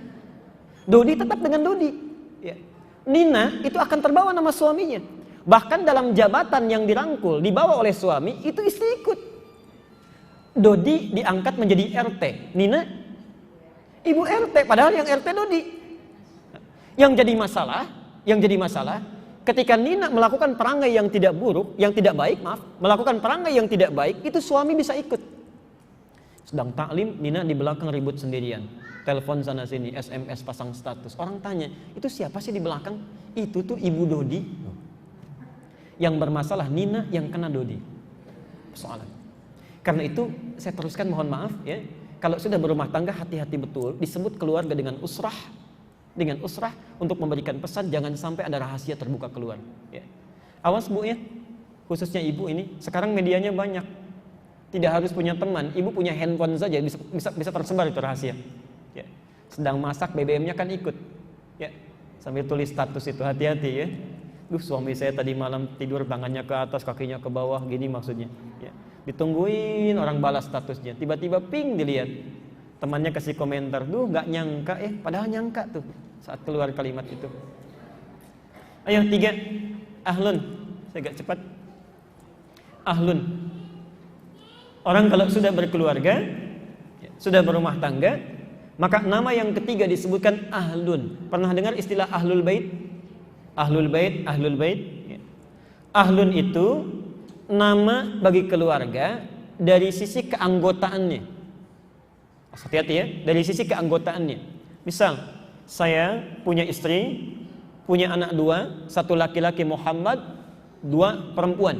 Dodi tetap dengan Dodi. Ya. Nina itu akan terbawa nama suaminya. Bahkan dalam jabatan yang dirangkul dibawa oleh suami, itu istri ikut. Dodi diangkat menjadi RT, Nina Ibu RT, padahal yang RT Dodi. Yang jadi masalah, ketika Nina melakukan perangai yang tidak buruk, yang tidak baik, melakukan perangai yang tidak baik, itu suami bisa ikut. Sedang taklim, Nina di belakang ribut sendirian. Telepon sana sini, SMS pasang status. Orang tanya, itu siapa sih di belakang? Itu tuh Ibu Dodi. Yang bermasalah Nina, yang kena Dodi. Persoalan. Karena itu saya teruskan, mohon maaf ya. Kalau sudah berumah tangga, hati-hati betul. Disebut keluarga dengan usrah untuk memberikan pesan, jangan sampai ada rahasia terbuka keluar ya. Awas Bu ya, khususnya ibu ini, sekarang medianya banyak. Tidak harus punya teman, ibu punya handphone saja bisa tersebar itu rahasia ya. Sedang masak, BBM-nya kan ikut ya, sambil tulis status itu, hati-hati ya. Suami saya tadi malam tidur tangannya ke atas, kakinya ke bawah, gini maksudnya ya. Ditungguin orang balas statusnya, tiba-tiba ping dilihat, temannya kasih komentar, nggak nyangka padahal nyangka tuh saat keluar kalimat itu. Ayo 3, ahlun. Saya agak cepat. Ahlun. Orang kalau sudah berkeluarga, sudah berumah tangga, maka nama yang ketiga disebutkan ahlun. Pernah dengar istilah ahlul bait? Ahlul bait. Ahlun itu nama bagi keluarga dari sisi keanggotaannya. Hati-hati ya, dari sisi keanggotaannya. Misal, saya punya istri, punya anak 2, 1 laki-laki Muhammad, 2 perempuan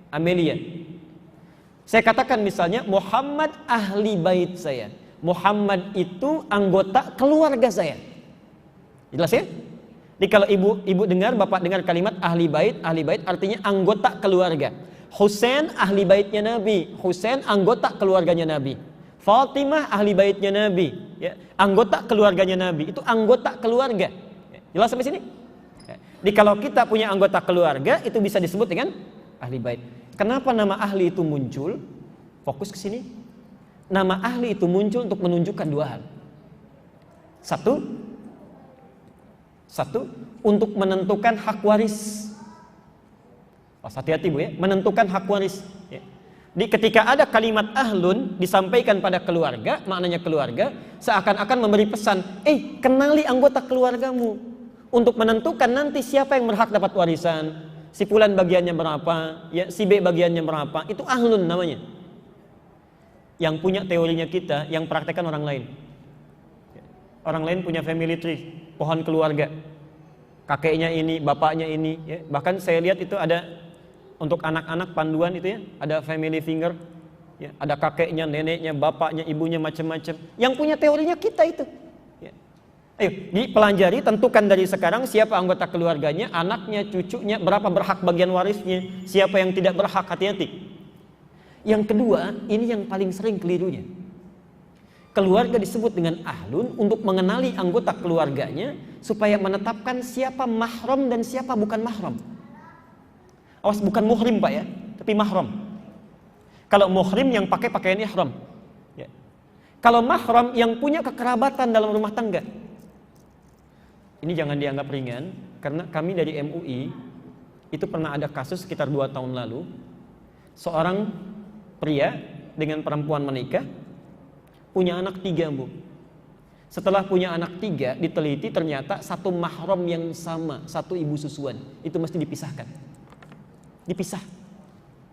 Amelia. Saya katakan misalnya Muhammad ahli bait saya. Muhammad itu anggota keluarga saya. Jelas ya? Jadi kalau ibu dengar, bapak dengar kalimat ahli bait artinya anggota keluarga. Husain ahli baitnya Nabi, Husain anggota keluarganya Nabi. Fatimah ahli baitnya Nabi, ya, anggota keluarganya Nabi, itu anggota keluarga. Jelas sampai sini? Jadi kalau kita punya anggota keluarga, itu bisa disebut dengan ahli bait. Kenapa nama ahli itu muncul? Fokus ke sini. Nama ahli itu muncul untuk menunjukkan 2 hal. Satu, untuk menentukan hak waris. Hati-hati Bu ya, menentukan hak waris. Ya. Di ketika ada kalimat ahlun disampaikan pada keluarga, maknanya keluarga, seakan-akan memberi pesan, kenali anggota keluargamu untuk menentukan nanti siapa yang berhak dapat warisan, si fulan bagiannya berapa, ya, si B bagiannya berapa, itu ahlun namanya. Yang punya teorinya kita, yang praktekkan orang lain. Orang lain punya family tree, pohon keluarga, kakeknya ini, bapaknya ini, ya. Bahkan saya lihat itu ada untuk anak-anak panduan itu ya, ada family finger, ya, ada kakeknya, neneknya, bapaknya, ibunya, macam-macam. Yang punya teorinya kita itu. Ya. Ayo, dipelajari, tentukan dari sekarang siapa anggota keluarganya, anaknya, cucunya, berapa berhak bagian warisnya, siapa yang tidak berhak, hati-hati. Yang kedua, ini yang paling sering kelirunya. Keluarga disebut dengan ahlun untuk mengenali anggota keluarganya supaya menetapkan siapa mahram dan siapa bukan mahram. Awas, bukan muhrim Pak ya, tapi mahram. Kalau muhrim yang pakai pakaian ihram. Ya. Kalau mahram yang punya kekerabatan dalam rumah tangga. Ini jangan dianggap ringan, karena kami dari MUI itu pernah ada kasus sekitar 2 tahun lalu. Seorang pria dengan perempuan menikah, punya anak 3 Bu. Setelah punya anak 3, diteliti ternyata satu mahram yang sama, satu ibu susuan. Itu mesti dipisahkan. Dipisah.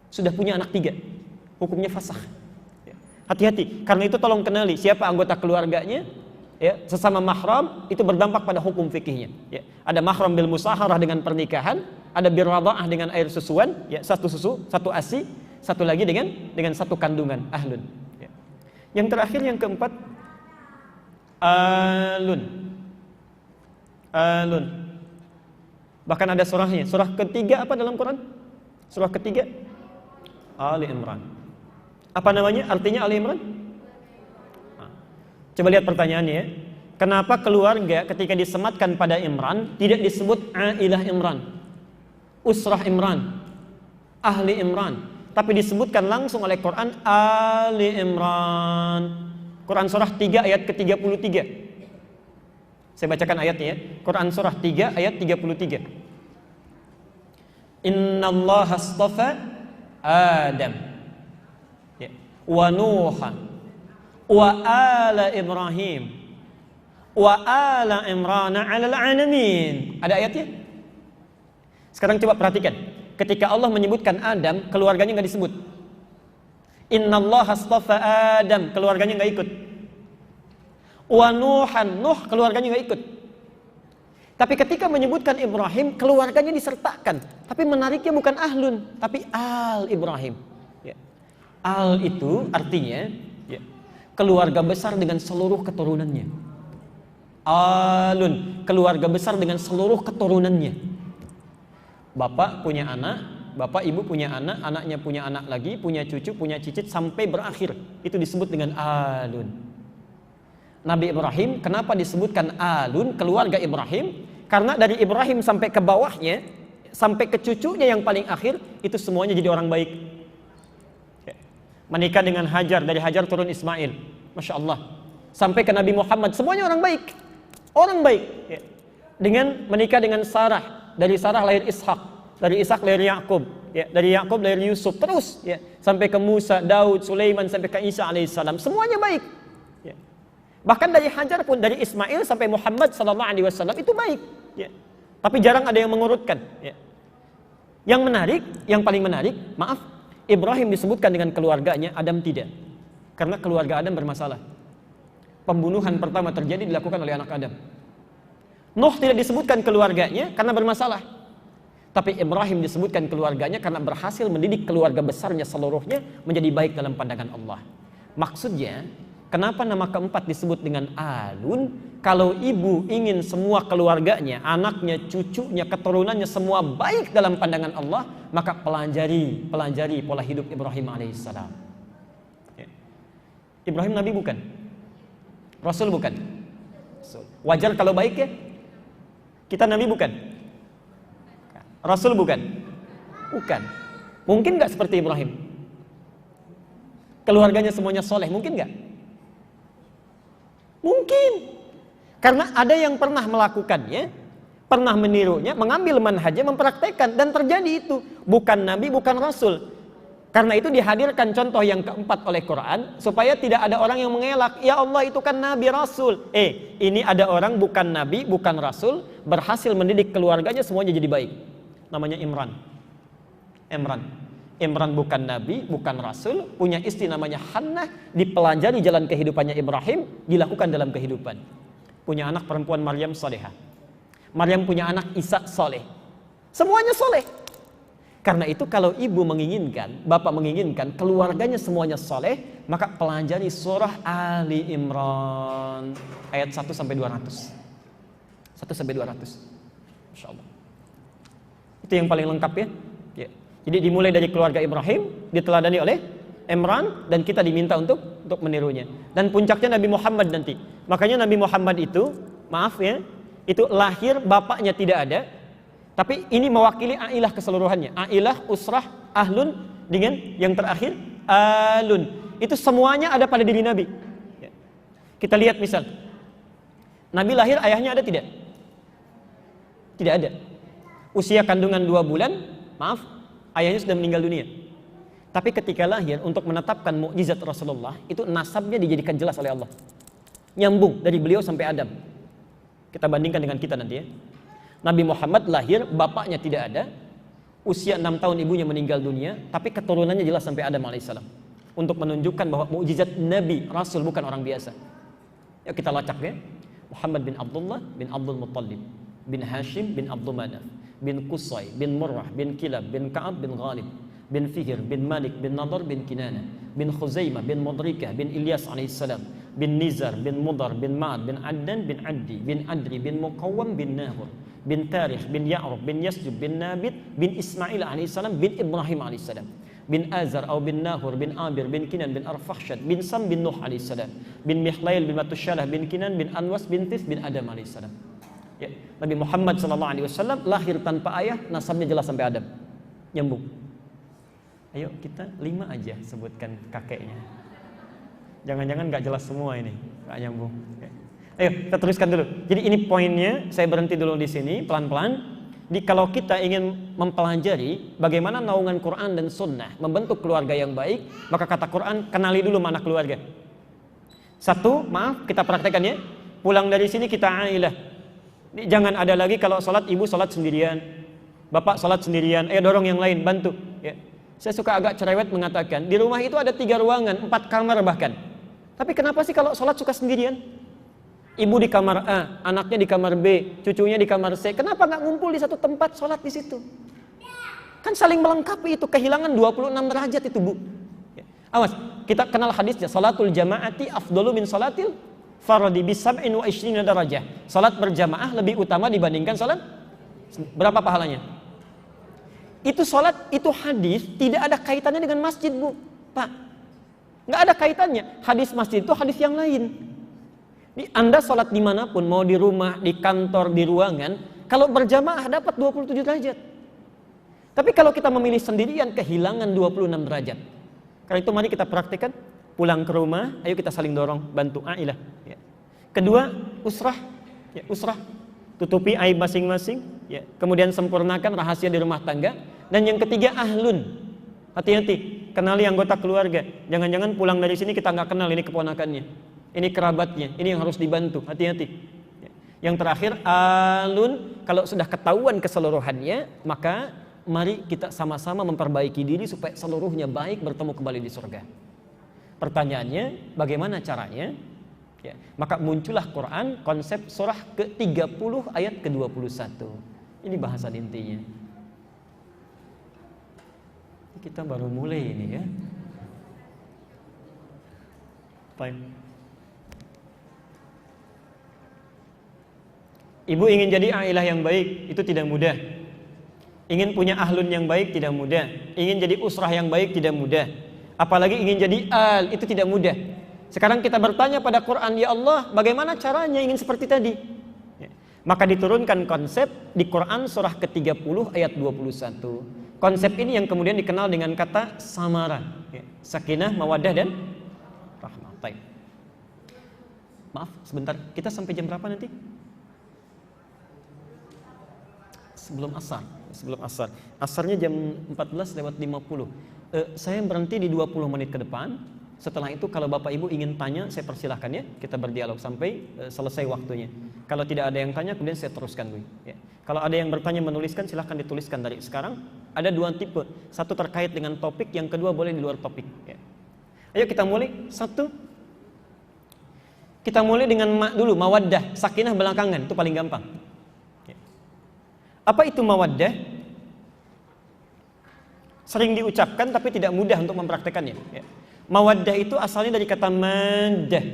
Sudah punya anak 3, hukumnya fasakh. Hati-hati, karena itu tolong kenali siapa anggota keluarganya. Ya, sesama mahram itu berdampak pada hukum fikihnya. Ya, ada mahram bil musaharah dengan pernikahan, ada bir radha'ah dengan air susuan, ya, satu susu, satu ASI, satu lagi dengan satu kandungan, ahlun. Ya. Yang terakhir, yang keempat, alun. Bahkan ada surahnya. Surah ketiga apa dalam Quran? Surah ketiga Ali Imran. Apa namanya? Artinya Ali Imran? Coba lihat pertanyaannya ya. Kenapa keluarga ketika disematkan pada Imran tidak disebut Ailah Imran, Usrah Imran, Ahli Imran, tapi disebutkan langsung oleh Quran Ali Imran. Quran surah 3 ayat ke-33. Saya bacakan ayatnya ya. Quran surah 3 ayat 33. Innallaha astafa Adam wa Nuhan wa ala Ibrahim wa ala Imran 'alal 'alamin. Ada ayatnya? Sekarang coba perhatikan. Ketika Allah menyebutkan Adam, keluarganya nggak disebut. Innallaha astafa Adam, keluarganya nggak ikut. Wa Nuhan, Nuh keluarganya nggak ikut. Tapi ketika menyebutkan Ibrahim, keluarganya disertakan. Tapi menariknya bukan ahlun, tapi al Ibrahim. Ya. Al itu artinya ya, keluarga besar dengan seluruh keturunannya. Alun, keluarga besar dengan seluruh keturunannya. Bapak punya anak, bapak ibu punya anak, anaknya punya anak lagi, punya cucu, punya cicit sampai berakhir. Itu disebut dengan alun. Nabi Ibrahim kenapa disebutkan alun, keluarga Ibrahim? Karena dari Ibrahim sampai ke bawahnya, sampai ke cucunya yang paling akhir, itu semuanya jadi orang baik. Menikah dengan Hajar, dari Hajar turun Ismail, Masya Allah. Sampai ke Nabi Muhammad, semuanya orang baik. Orang baik. Dengan menikah dengan Sarah, dari Sarah lahir Ishak, dari Ishak lahir Yakub, dari Yakub lahir Yusuf, terus sampai ke Musa, Daud, Sulaiman, sampai ke Isa alaihissalam, semuanya baik. Bahkan dari Hajar pun, dari Ismail sampai Muhammad sallallahu alaihi wasallam itu baik. Tapi jarang ada yang mengurutkan. Yang menarik, yang paling menarik, maaf, Ibrahim disebutkan dengan keluarganya, Adam tidak. Karena keluarga Adam bermasalah. Pembunuhan pertama terjadi dilakukan oleh anak Adam. Nuh tidak disebutkan keluarganya karena bermasalah. Tapi Ibrahim disebutkan keluarganya karena berhasil mendidik keluarga besarnya seluruhnya menjadi baik dalam pandangan Allah. Maksudnya, kenapa nama keempat disebut dengan alun? Kalau ibu ingin semua keluarganya, anaknya, cucunya, keturunannya semua baik dalam pandangan Allah, maka pelajari pola hidup Ibrahim alaihissalam. Ibrahim Nabi bukan? Rasul bukan? Wajar kalau baik ya? Kita Nabi bukan? Rasul bukan? Bukan. Mungkin nggak seperti Ibrahim? Keluarganya semuanya soleh, mungkin nggak? Mungkin. Karena ada yang pernah melakukannya, pernah menirunya, mengambil manhajnya, mempraktekkan, dan terjadi itu. Bukan Nabi, bukan Rasul. Karena itu dihadirkan contoh yang keempat oleh Quran, supaya tidak ada orang yang mengelak, ya Allah itu kan Nabi Rasul. Ini ada orang bukan Nabi, bukan Rasul, berhasil mendidik keluarganya semuanya jadi baik. Namanya Imran. Imran bukan Nabi, bukan Rasul, punya istri namanya Hannah, dipelajari jalan kehidupannya Ibrahim, dilakukan dalam kehidupan. Punya anak perempuan Maryam salehah. Maryam punya anak Isa soleh. Semuanya soleh. Karena itu kalau ibu menginginkan, bapak menginginkan keluarganya semuanya soleh, maka pelajari surah Ali Imran ayat 1 sampai 200. 1 sampai 200. Masya Allah. Itu yang paling lengkap ya. Jadi dimulai dari keluarga Ibrahim, diteladani oleh Imran, dan kita diminta untuk menirunya. Dan puncaknya Nabi Muhammad nanti. Makanya Nabi Muhammad itu, maaf ya, itu lahir bapaknya tidak ada. Tapi ini mewakili ailah keseluruhannya. Ailah, usrah, ahlun, dengan yang terakhir alun. Itu semuanya ada pada diri Nabi. Kita lihat misal, Nabi lahir ayahnya ada tidak? Tidak ada. Usia kandungan 2 bulan, maaf, ayahnya sudah meninggal dunia. Tapi ketika lahir, untuk menetapkan mukjizat Rasulullah, itu nasabnya dijadikan jelas oleh Allah. Nyambung dari beliau sampai Adam. Kita bandingkan dengan kita nanti ya. Nabi Muhammad lahir, bapaknya tidak ada, usia 6 tahun ibunya meninggal dunia, tapi keturunannya jelas sampai Adam alaihissalam. Untuk menunjukkan bahwa mukjizat Nabi, Rasul bukan orang biasa. Ya kita lacak ya. Muhammad bin Abdullah bin Abdul Muttalib bin Hashim bin Abdul Manaf bin Qusay bin Murrah bin Kilab bin Ka'ab bin Ghalib bin Fihr bin Malik bin Nadar bin Kinana bin Khuzaimah bin Mudrikah bin Ilyas alaihissalam bin Nizar bin Mudar bin Ma'ad bin Adnan bin Addi bin Adri bin Muqawwam bin Nahur bin Tarikh bin Ya'rub bin Yasjub bin Nabit bin Ismail alaihissalam bin Ibrahim alaihissalam bin Azar atau bin Nahur bin Abir bin Kinan bin Arfakhshad bin Sam bin Nuh alaihissalam bin Mihlail bin Matushalah bin Kinan bin Anwas bin Tis bin Adam alaihissalam. Ya, Nabi Muhammad sallallahu alaihi wasallam lahir tanpa ayah, nasabnya jelas sampai Adam. Nyambung. Ayo kita 5 aja sebutkan kakeknya. Jangan-jangan nggak jelas semua ini, nggak nyambung. Ayo kita teruskan dulu. Jadi ini poinnya, saya berhenti dulu di sini pelan-pelan. Kalau kita ingin mempelajari bagaimana naungan Quran dan Sunnah membentuk keluarga yang baik, maka kata Quran kenali dulu mana keluarga. 1, maaf kita praktekkan ya. pulang dari sini kita ailah. Jangan ada lagi kalau sholat ibu sholat sendirian, bapak sholat sendirian, dorong yang lain, bantu. Ya. Saya suka agak cerewet mengatakan, di rumah itu ada 3 ruangan, 4 kamar bahkan. Tapi kenapa sih kalau sholat suka sendirian? Ibu di kamar A, anaknya di kamar B, cucunya di kamar C. Kenapa nggak ngumpul di satu tempat sholat di situ? Kan saling melengkapi itu, kehilangan 26 derajat itu, Bu. Ya. Awas, kita kenal hadisnya, salatul jamaati afdalu min salatil faradi bi 27 darajah. Salat berjamaah lebih utama dibandingkan salat. Berapa pahalanya? Itu salat, itu hadis tidak ada kaitannya dengan masjid, Bu. Pak, nggak ada kaitannya. Hadis masjid itu hadis yang lain. Anda salat dimanapun, mau di rumah, di kantor, di ruangan, kalau berjamaah dapat 27 derajat. Tapi kalau kita memilih sendirian, kehilangan 26 derajat. Karena itu mari kita praktikkan. Pulang ke rumah, ayo kita saling dorong, bantu ailah. Ya. Kedua, usrah. Ya, usrah. Tutupi aib masing-masing. Ya. Kemudian sempurnakan rahasia di rumah tangga. Dan yang ketiga, ahlun. Hati-hati, kenali anggota keluarga. Jangan-jangan pulang dari sini kita nggak kenal ini keponakannya, ini kerabatnya, ini yang harus dibantu. Hati-hati. Ya. Yang terakhir, alun. Kalau sudah ketahuan keseluruhannya, maka mari kita sama-sama memperbaiki diri supaya seluruhnya baik, bertemu kembali di surga. Pertanyaannya, bagaimana caranya? Ya, maka muncullah Quran, konsep surah ke-30 ayat ke-21. Ini bahasan intinya. Kita baru mulai ini ya. Baik. Ibu ingin jadi ailah yang baik, itu tidak mudah. Ingin punya ahlun yang baik, tidak mudah. Ingin jadi usrah yang baik, tidak mudah. Apalagi ingin jadi al, itu tidak mudah. Sekarang kita bertanya pada Quran, ya Allah, bagaimana caranya ingin seperti tadi? Ya. Maka diturunkan konsep di Quran surah ke-30 ayat 21. Konsep ini yang kemudian dikenal dengan kata samara. Ya. Sakinah, mawaddah, dan rahmah. Baik. Maaf, sebentar. Kita sampai jam berapa nanti? Sebelum asar. Sebelum asar. Asarnya jam 14:50. Saya berhenti di 20 menit ke depan. Setelah itu kalau Bapak Ibu ingin tanya, saya persilahkan ya. Kita berdialog sampai selesai waktunya. Kalau tidak ada yang tanya, kemudian saya teruskan dulu. Ya. Kalau ada yang bertanya menuliskan, silahkan dituliskan dari sekarang. Ada 2 tipe. Satu terkait dengan topik, yang kedua boleh di luar topik. Ya. Ayo kita mulai. 1. Kita mulai dengan dulu, mawaddah. Sakinah belakangan, itu paling gampang. Ya. Apa itu mawaddah? Sering diucapkan tapi tidak mudah untuk mempraktekannya. Ya. Mawaddah itu asalnya dari kata maddah.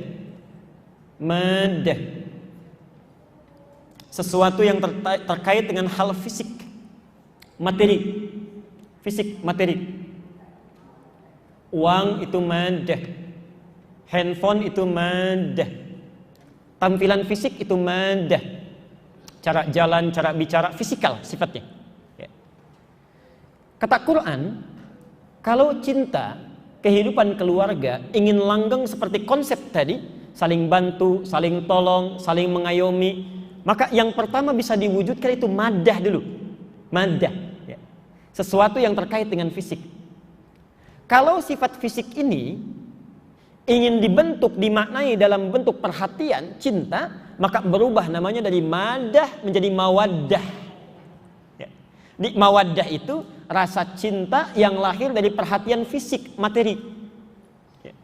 Maddah. Sesuatu yang terkait dengan hal fisik, materi. Fisik, materi. Uang itu maddah. Handphone itu maddah. Tampilan fisik itu maddah. Cara jalan, cara bicara, fisikal sifatnya. Kata Quran, kalau cinta, kehidupan keluarga ingin langgeng seperti konsep tadi, saling bantu, saling tolong, saling mengayomi, maka yang pertama bisa diwujudkan itu maddah dulu. Maddah. Ya. Sesuatu yang terkait dengan fisik. Kalau sifat fisik ini ingin dibentuk, dimaknai dalam bentuk perhatian, cinta, maka berubah namanya dari maddah menjadi mawaddah. Ya. Di mawaddah itu rasa cinta yang lahir dari perhatian fisik, materi. Ya.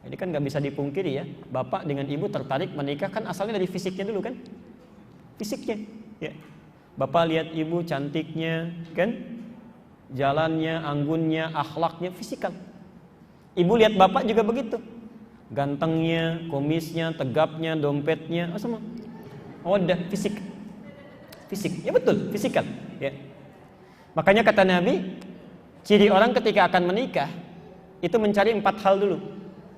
Ini kan gak bisa dipungkiri ya, bapak dengan ibu tertarik menikah kan asalnya dari fisiknya dulu kan, fisiknya. Ya. Bapak lihat ibu cantiknya, kan, jalannya, anggunnya, akhlaknya, fisikal. Ibu lihat bapak juga begitu, gantengnya, kumisnya, tegapnya, dompetnya, semua. Oh, udah fisik, fisik, ya betul, fisikal. Ya. Makanya kata Nabi, ciri orang ketika akan menikah itu mencari 4 hal dulu.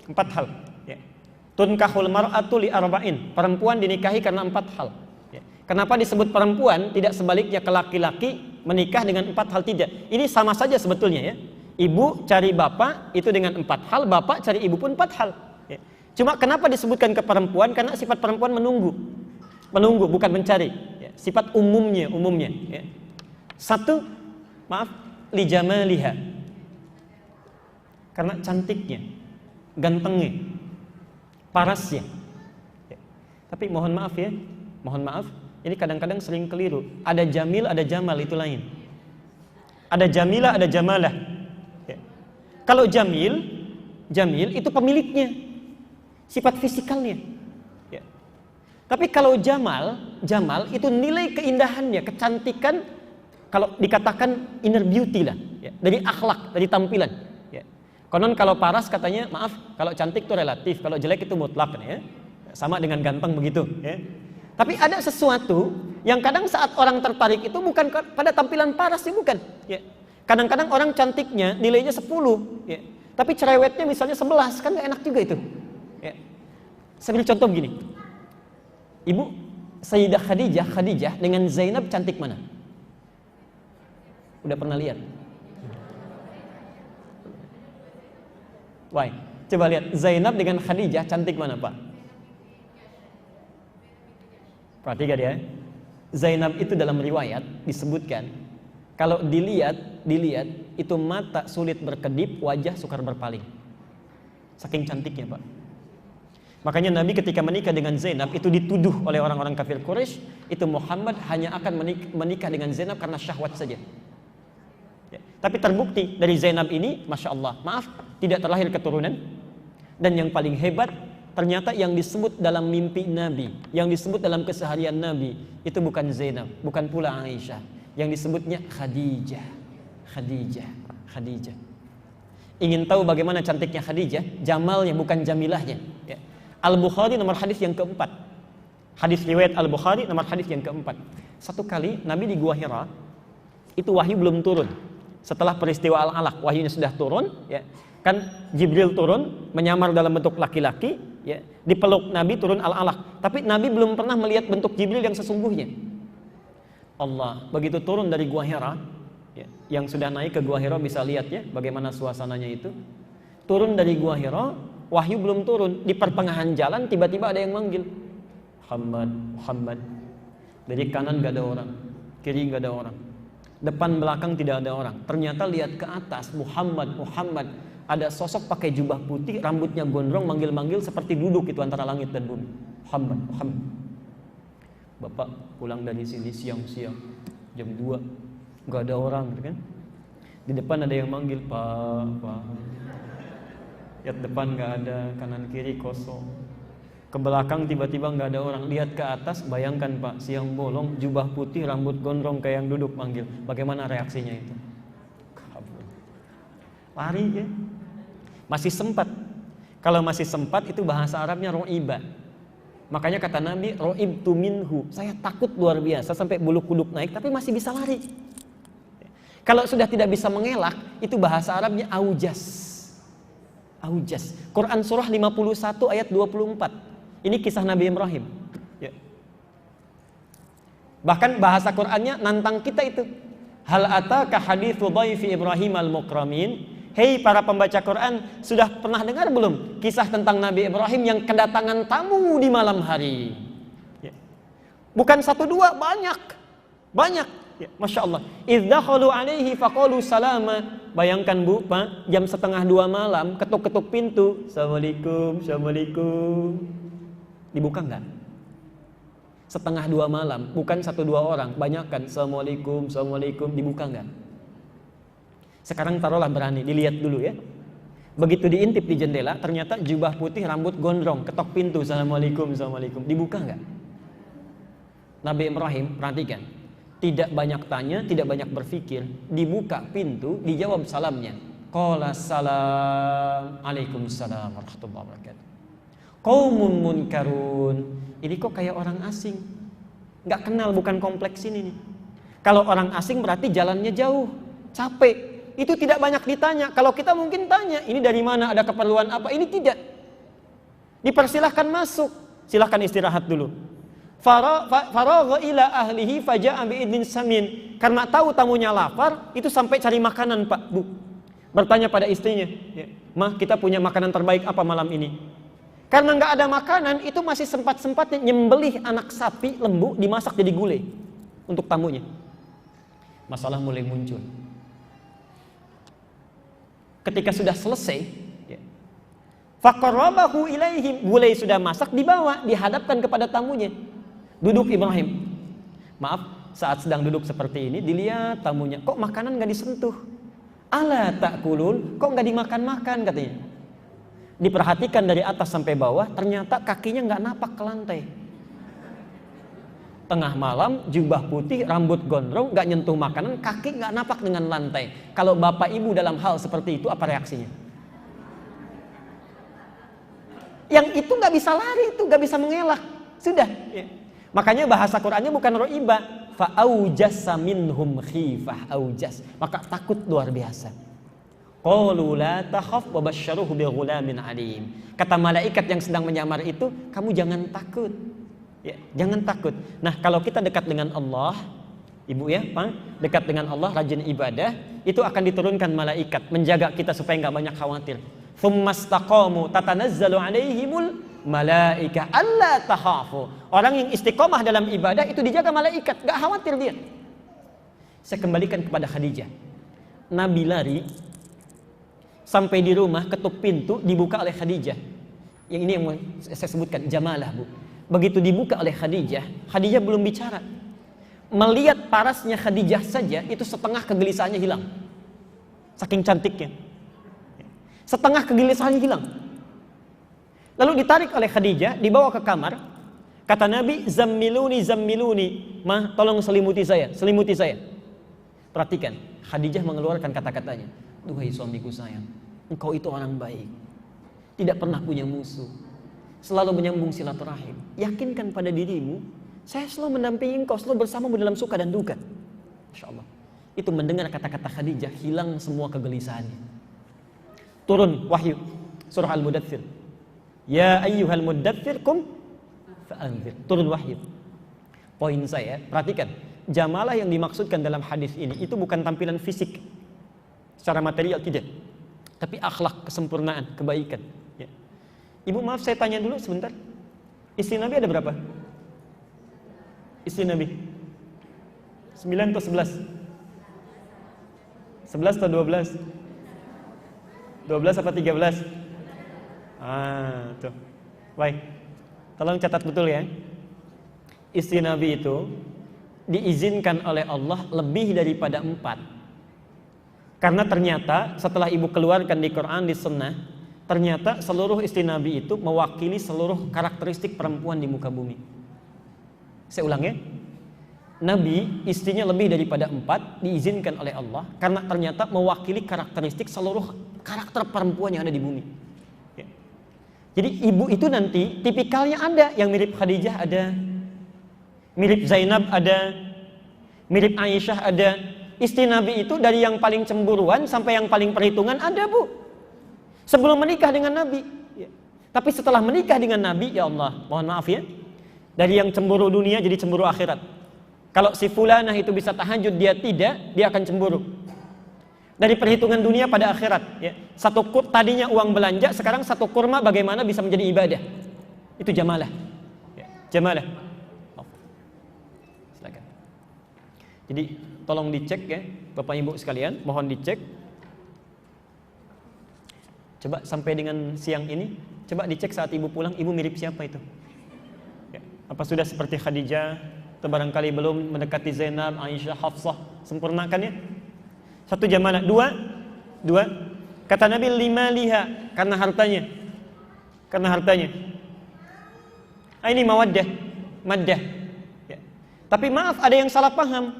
4 hal. Ya. Tunkahul mar'atu li arba'in. Perempuan dinikahi karena 4 hal. Ya. Kenapa disebut perempuan? Tidak sebaliknya ke laki-laki menikah dengan 4 hal, tidak. Ini sama saja sebetulnya ya. Ibu cari bapak itu dengan 4 hal, bapak cari ibu pun 4 hal. Ya. Cuma kenapa disebutkan ke perempuan? Karena sifat perempuan menunggu. Menunggu bukan mencari. Ya. Sifat umumnya. Ya. 1, li jamaliha, karena cantiknya, gantengnya, parasnya. Tapi mohon maaf ya, mohon maaf, ini kadang-kadang sering keliru. Ada jamil, ada jamal, itu lain. Ada jamilah, ada jamalah. Ya. Kalau jamil itu pemiliknya, sifat fisikalnya. Ya. Tapi kalau jamal itu nilai keindahannya, kecantikan, kalau dikatakan inner beauty lah, ya. Dari akhlak, dari tampilan. Ya. Konon kalau paras katanya, maaf, kalau cantik itu relatif, kalau jelek itu mutlak, ya. Sama dengan ganteng begitu. Ya. Tapi ada sesuatu yang kadang saat orang tertarik itu bukan pada tampilan paras, ya bukan. Ya. Kadang-kadang orang cantiknya nilainya 10, ya. Tapi cerewetnya misalnya 11, kan gak enak juga itu. Ya. Saya beri contoh begini. Ibu Sayyidah Khadijah dengan Zainab cantik mana? Udah pernah lihat? Why? Coba lihat Zainab dengan Khadijah cantik mana, Pak? Perhatikan ya. Zainab itu dalam riwayat disebutkan kalau dilihat itu mata sulit berkedip, wajah sukar berpaling. Saking cantiknya, Pak. Makanya Nabi ketika menikah dengan Zainab itu dituduh oleh orang-orang kafir Quraisy, itu Muhammad hanya akan menikah dengan Zainab karena syahwat saja. Ya. Tapi terbukti dari Zainab ini, Masya Allah, maaf, tidak terlahir keturunan. Dan yang paling hebat, ternyata yang disebut dalam mimpi Nabi, yang disebut dalam keseharian Nabi, itu bukan Zainab, bukan pula Aisyah. Yang disebutnya Khadijah. Ingin tahu bagaimana cantiknya Khadijah? Jamalnya, bukan jamilahnya. Ya. Al-Bukhari nomor hadis yang keempat. Hadis riwayat Al-Bukhari nomor hadis yang keempat. Satu kali Nabi di Gua Hira, itu wahyu belum turun. Setelah peristiwa Al-Alaq, wahyunya sudah turun, ya. Kan Jibril turun menyamar dalam bentuk laki-laki, ya. Dipeluk Nabi, turun Al-Alaq. Tapi Nabi belum pernah melihat bentuk Jibril yang sesungguhnya. Allah begitu turun dari Gua Hira, ya. Yang sudah naik ke Gua Hira bisa lihat ya bagaimana suasananya itu. Turun dari Gua Hira, wahyu belum turun. Di pertengahan jalan tiba-tiba ada yang manggil, Muhammad. Dari kanan gak ada orang, kiri gak ada orang, depan belakang tidak ada orang. Ternyata lihat ke atas, Muhammad. Ada sosok pakai jubah putih, rambutnya gondrong, manggil-manggil seperti duduk itu antara langit dan bumi. Muhammad. Bapak pulang dari sini siang-siang, jam 2, gak ada orang, gitu kan? Di depan ada yang manggil, Pak. Lihat depan gak ada, kanan kiri kosong. Ke belakang tiba-tiba gak ada orang. Lihat ke atas, bayangkan Pak, siang bolong, jubah putih, rambut gondrong kayak yang duduk manggil. Bagaimana reaksinya itu? Kabur. Lari ya. Masih sempat. Kalau masih sempat itu bahasa Arabnya ro'iba. Makanya kata Nabi, ro'ibtu minhu. Saya takut luar biasa sampai bulu kuduk naik, tapi masih bisa lari. Kalau sudah tidak bisa mengelak, itu bahasa Arabnya aujas. Quran surah 51 ayat 24. Ini kisah Nabi Ibrahim. Ya. Bahkan bahasa Qurannya nantang kita itu. Hal ataka hadithu dhaifi Ibrahim al-mukramin. Hei para pembaca Quran, sudah pernah dengar belum kisah tentang Nabi Ibrahim yang kedatangan tamu di malam hari? Ya. Bukan 1 2, banyak. Ya, Masya Allah. Idh dakhalu alaihi faqalu salama. Bayangkan Bu, Pak, jam 1:30 malam, ketuk-ketuk pintu. Assalamualaikum. Dibuka enggak? 1:30 malam, bukan 1 2 orang, banyakkan. Assalamualaikum, dibuka enggak? Sekarang taruhlah berani, dilihat dulu ya. Begitu diintip di jendela, ternyata jubah putih, rambut gondrong, ketok pintu. Assalamualaikum. Dibuka enggak? Nabi Ibrahim, perhatikan. Tidak banyak tanya, tidak banyak berpikir. Dibuka pintu, dijawab salamnya. Qala salam, Waalaikumsalam warahmatullahi wabarakatuh. Qaumun munkarun. Ini kok kayak orang asing. Nggak kenal, bukan kompleks ini nih. Kalau orang asing berarti jalannya jauh, capek. Itu tidak banyak ditanya. Kalau kita mungkin tanya, ini dari mana, ada keperluan apa? Ini tidak. Dipersilahkan masuk. Silahkan istirahat dulu. Faragha ila ahlihi faja'a bi'idnin samin. Karena tahu tamunya lapar, itu sampai cari makanan, Pak, Bu. Bertanya pada istrinya, ya, "Mah, kita punya makanan terbaik apa malam ini?" Karena nggak ada makanan, itu masih sempat-sempatnya nyembelih anak sapi, lembu, dimasak jadi gulai untuk tamunya. Masalah mulai muncul. Ketika sudah selesai, ya, Faqarrabahu ilaihim, gulai sudah masak dibawa, dihadapkan kepada tamunya. Duduk Ibrahim. Maaf, saat sedang duduk seperti ini dilihat tamunya, kok makanan nggak disentuh? Ala ta'kulun, kok nggak dimakan-makan katanya. Diperhatikan dari atas sampai bawah, ternyata kakinya nggak napak ke lantai. Tengah malam, jubah putih, rambut gondrong, nggak nyentuh makanan, kaki nggak napak dengan lantai. Kalau bapak ibu dalam hal seperti itu, apa reaksinya? Yang itu nggak bisa lari, itu nggak bisa mengelak, sudah. Ya. Makanya bahasa Qurannya bukan roiba, fa'aujasa minhum khifah, aujas, maka takut luar biasa. Qalu la takhaf wa basyaruhu bi ghulamin alim. Kata malaikat yang sedang menyamar itu, kamu jangan takut. Ya, jangan takut. Nah, kalau kita dekat dengan Allah, ibu ya, Pak, dekat dengan Allah, rajin ibadah, itu akan diturunkan malaikat menjaga kita supaya nggak banyak khawatir. Tsumastaqamu tatanazzalu alaihimul malaika alla takhafu. Orang yang istiqomah dalam ibadah itu dijaga malaikat, nggak khawatir dia. Saya kembalikan kepada Khadijah. Nabi lari sampai di rumah, ketuk pintu, dibuka oleh Khadijah. Yang ini yang saya sebutkan, jamalah, Bu. Begitu dibuka oleh Khadijah, Khadijah belum bicara. Melihat parasnya Khadijah saja, itu setengah kegelisahannya hilang. Saking cantiknya. Setengah kegelisahannya hilang. Lalu ditarik oleh Khadijah, dibawa ke kamar. Kata Nabi, zammiluni, zammiluni. Ma, tolong selimuti saya, selimuti saya. Perhatikan, Khadijah mengeluarkan kata-katanya. Duhai suamiku sayang, engkau itu orang baik, tidak pernah punya musuh, selalu menyambung silaturahim. Yakinkan pada dirimu, saya selalu mendampingi engkau, selalu bersamamu dalam suka dan duka. Masya Allah. Itu mendengar kata-kata Khadijah, hilang semua kegelisahannya. Turun wahyu, surah Al-Mudaththir. Ya ayyuhal mudaththir kum fa'anzir. Turun wahyu. Poin saya, perhatikan, jamalah yang dimaksudkan dalam hadis ini itu bukan tampilan fisik secara material, tidak, tapi akhlak, kesempurnaan, kebaikan. Ya. Ibu maaf saya tanya dulu sebentar, istri Nabi ada berapa? Istri Nabi 9 atau 11? 11 atau 12? 12 apa 13? Tuh. Baik, tolong catat betul ya. Istri Nabi itu diizinkan oleh Allah lebih daripada 4. Karena ternyata setelah ibu keluarkan di Quran, di Sunnah, ternyata seluruh istri Nabi itu mewakili seluruh karakteristik perempuan di muka bumi. Saya ulang ya. Nabi istrinya lebih daripada 4 diizinkan oleh Allah karena ternyata mewakili karakteristik seluruh karakter perempuan yang ada di bumi. Ya. Jadi ibu itu nanti tipikalnya ada yang mirip Khadijah, ada mirip Zainab, ada mirip Aisyah, ada. Istri Nabi itu dari yang paling cemburuan sampai yang paling perhitungan ada, Bu. Sebelum menikah dengan Nabi. Ya. Tapi setelah menikah dengan Nabi, ya Allah, mohon maaf ya, dari yang cemburu dunia jadi cemburu akhirat. Kalau si fulanah itu bisa tahajud, dia tidak, dia akan cemburu. Dari perhitungan dunia pada akhirat. Ya. Tadinya uang belanja, sekarang satu kurma bagaimana bisa menjadi ibadah. Itu jamalah. Ya. Jamalah. Oh. Silakan. Jadi tolong dicek ya, Bapak Ibu sekalian, mohon dicek. Coba sampai dengan siang ini, coba dicek saat ibu pulang, ibu mirip siapa itu? Ya. Apa sudah seperti Khadijah? Atau barangkali belum mendekati Zainab, Aisyah, Hafsah? Sempurnakan ya. Satu jamalah. Dua, kata Nabi, 5 liha, karena hartanya. Karena hartanya. Ini mawaddah, maddah. Ya. Tapi maaf, ada yang salah paham.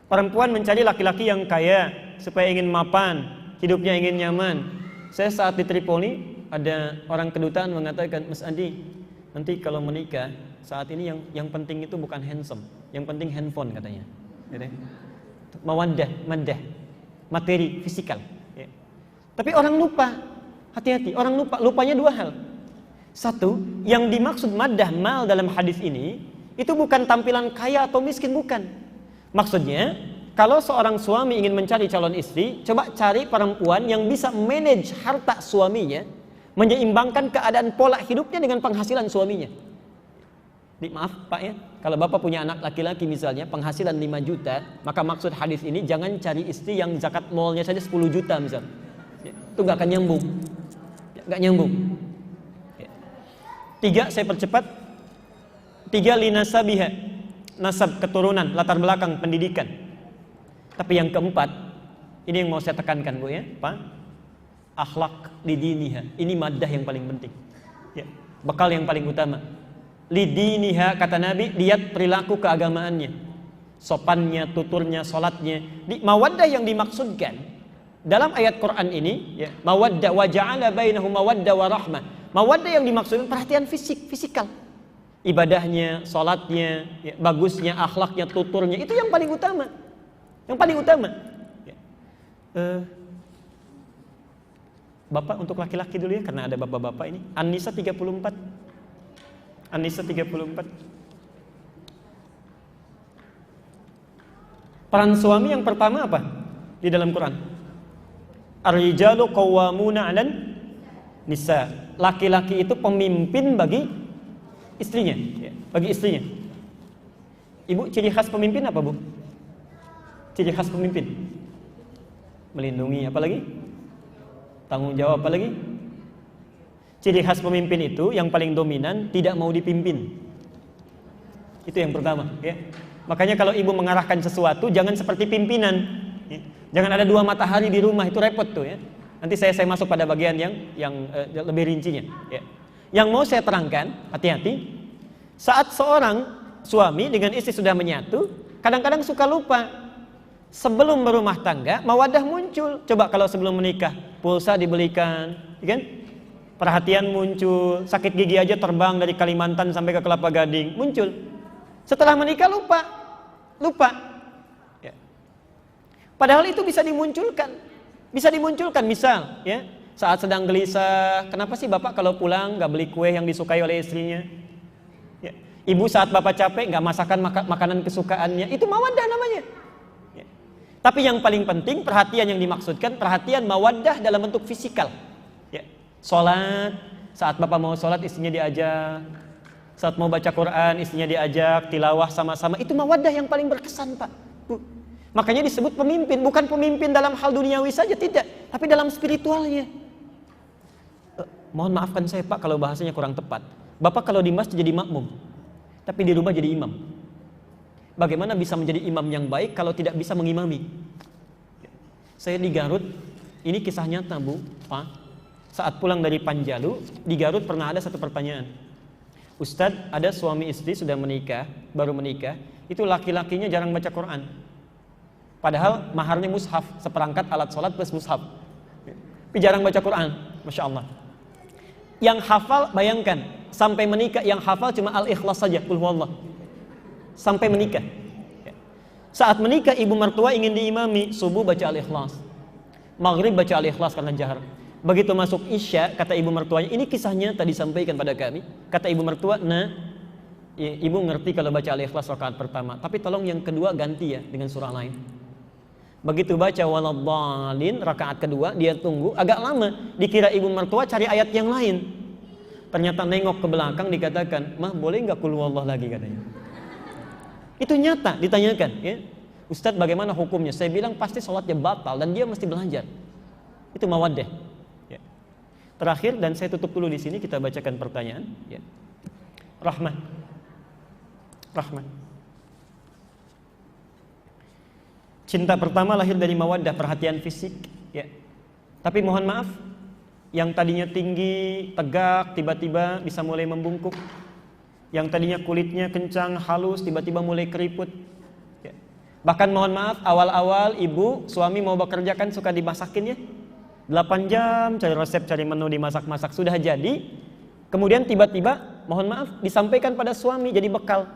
Perempuan mencari laki-laki yang kaya supaya ingin mapan, hidupnya ingin nyaman. Saya saat di Tripoli ada orang kedutaan mengatakan, Mas Andi, nanti kalau menikah saat ini yang penting itu bukan handsome, yang penting handphone katanya. Mawaddah, maddah, materi, fisikal. Ya. Tapi orang lupa, hati-hati, orang lupa. Lupanya 2 hal. Satu, yang dimaksud maddah mal dalam hadis ini itu bukan tampilan kaya atau miskin, bukan. Maksudnya, kalau seorang suami ingin mencari calon istri, coba cari perempuan yang bisa manage harta suaminya, menyeimbangkan keadaan pola hidupnya dengan penghasilan suaminya. Maaf Pak ya, kalau Bapak punya anak laki-laki misalnya, penghasilan 5 juta, maka maksud hadis ini jangan cari istri yang zakat malnya saja 10 juta misalnya. Itu gak akan nyambung. Gak nyambung. 3 saya percepat. 3 linasabiha, nasab keturunan, latar belakang pendidikan. Tapi yang keempat, ini yang mau saya tekankan Bu ya, Pak. Akhlak lidiniha. Ini maddah yang paling penting. Ya, bekal yang paling utama. Lidiniha kata Nabi, lihat perilaku keagamaannya. Sopannya, tuturnya, salatnya. Mawaddah yang dimaksudkan dalam ayat Quran ini, ya, mawaddah wa ja'ala bainahum mawaddah wa rahmah. Mawaddah yang dimaksudkan perhatian fisikal. Ibadahnya, salatnya, ya, bagusnya, akhlaknya, tuturnya, itu yang paling utama. Yang paling utama. Ya. Bapak untuk laki-laki dulu ya, karena ada bapak-bapak ini. An-Nisa 34. An-Nisa 34. Peran suami yang pertama apa di dalam Quran? Ar-rijalu qawwamuna 'alan nisa. Laki-laki itu pemimpin bagi istrinya, ya, bagi istrinya. Ibu, ciri khas pemimpin apa, Bu? Ciri khas pemimpin? Melindungi, apa lagi? Tanggung jawab, apa lagi? Ciri khas pemimpin itu yang paling dominan tidak mau dipimpin. Itu yang pertama, ya. Makanya kalau ibu mengarahkan sesuatu jangan seperti pimpinan. Ya. Jangan ada 2 matahari di rumah, itu repot tuh ya. Nanti saya masuk pada bagian yang lebih rincinya, ya. Yang mau saya terangkan, hati-hati. Saat seorang suami dengan istri sudah menyatu, kadang-kadang suka lupa. Sebelum berumah tangga, mawaddah muncul. Coba kalau sebelum menikah, pulsa dibelikan, kan? Perhatian muncul, sakit gigi aja terbang dari Kalimantan sampai ke Kelapa Gading, muncul. Setelah menikah lupa. Ya. Padahal itu bisa dimunculkan, misal, ya, saat sedang gelisah, kenapa sih bapak kalau pulang nggak beli kue yang disukai oleh istrinya? Ya. Ibu saat bapak capek nggak masakan makanan kesukaannya, itu mawaddah namanya. Tapi yang paling penting perhatian yang dimaksudkan perhatian mawaddah dalam bentuk fisikal. Ya. Sholat, saat bapak mau sholat istrinya diajak, saat mau baca Quran istrinya diajak, tilawah sama-sama, itu mawaddah yang paling berkesan Pak. Bu. Makanya disebut pemimpin, bukan pemimpin dalam hal duniawi saja, tidak, tapi dalam spiritualnya. Mohon maafkan saya Pak kalau bahasanya kurang tepat. Bapak kalau di masjid jadi makmum, tapi di rumah jadi imam. Bagaimana bisa menjadi imam yang baik kalau tidak bisa mengimami? Saya di Garut, ini kisah nyata Bu, Pak. Saat pulang dari Panjalu, di Garut pernah ada satu pertanyaan. Ustadz, ada suami istri sudah menikah, baru menikah, itu laki-lakinya jarang baca Quran. Padahal maharnya mushaf, seperangkat alat sholat plus mushaf. Tapi jarang baca Quran, Masya Allah. Yang hafal, bayangkan, sampai menikah yang hafal cuma Al-Ikhlas saja, Qul Huwallah. Sampai menikah. Saat menikah ibu mertua ingin diimami, subuh baca Al-Ikhlas, maghrib baca Al-Ikhlas karena jahar. Begitu masuk Isya, kata ibu mertuanya, ini kisahnya tadi sampaikan pada kami. Kata ibu mertua, nah, ibu ngerti kalau baca Al-Ikhlas rakaat pertama, tapi tolong yang kedua ganti ya dengan surah lain. Begitu baca waladhdallin rakaat kedua, dia tunggu agak lama, dikira ibu mertua cari ayat yang lain. Ternyata nengok ke belakang dikatakan, "Mah, boleh enggak qul huwallah lagi?" katanya. Itu nyata ditanyakan, ya. Ustadz, bagaimana hukumnya? Saya bilang pasti sholatnya batal dan dia mesti belajar. Itu mawaddah. Ya. Terakhir dan saya tutup dulu di sini, kita bacakan pertanyaan. Ya. Rahman. Cinta pertama lahir dari mawaddah, perhatian fisik. Ya. Tapi mohon maaf, yang tadinya tinggi, tegak, tiba-tiba bisa mulai membungkuk. Yang tadinya kulitnya kencang, halus, tiba-tiba mulai keriput. Ya. Bahkan mohon maaf, awal-awal ibu, suami mau bekerja kan suka dimasakin ya. 8 jam cari resep, cari menu, dimasak-masak, sudah jadi. Kemudian tiba-tiba, mohon maaf, disampaikan pada suami jadi bekal.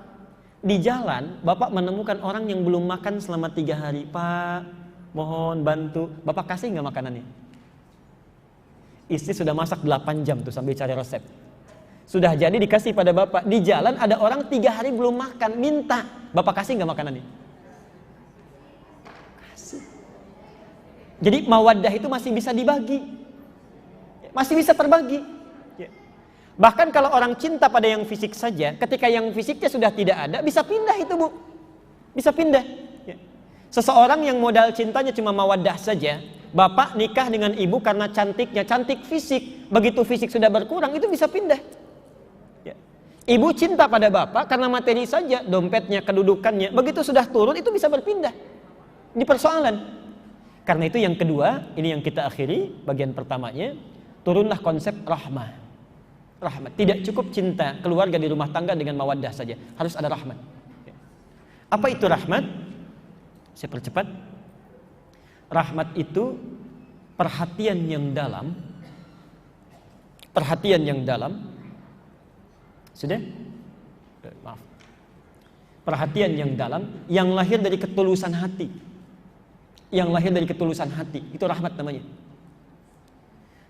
Di jalan, bapak menemukan orang yang belum makan selama 3 hari. Pak, mohon bantu. Bapak kasih nggak makanannya? Istri sudah masak 8 jam tuh sambil cari resep. Sudah jadi dikasih pada bapak. Di jalan ada orang 3 hari belum makan, minta. Bapak kasih nggak makanannya? Kasih. Jadi mawaddah itu masih bisa dibagi, masih bisa terbagi. Bahkan kalau orang cinta pada yang fisik saja, ketika yang fisiknya sudah tidak ada, bisa pindah itu Bu, bisa pindah. Seseorang yang modal cintanya cuma mawaddah saja, bapak nikah dengan ibu karena cantiknya, cantik fisik, begitu fisik sudah berkurang itu bisa pindah. Ibu cinta pada bapak karena materi saja, dompetnya, kedudukannya. Begitu sudah turun itu bisa berpindah. Ini persoalan. Karena itu yang kedua, ini yang kita akhiri bagian pertamanya, turunlah konsep rahmah. Rahmat. Tidak cukup cinta keluarga di rumah tangga dengan mawaddah saja, harus ada rahmat. Apa itu rahmat? Saya percepat. Rahmat itu perhatian yang dalam. Perhatian yang dalam. Sudah? Maaf. Perhatian yang dalam yang lahir dari ketulusan hati. Yang lahir dari ketulusan hati, itu rahmat namanya.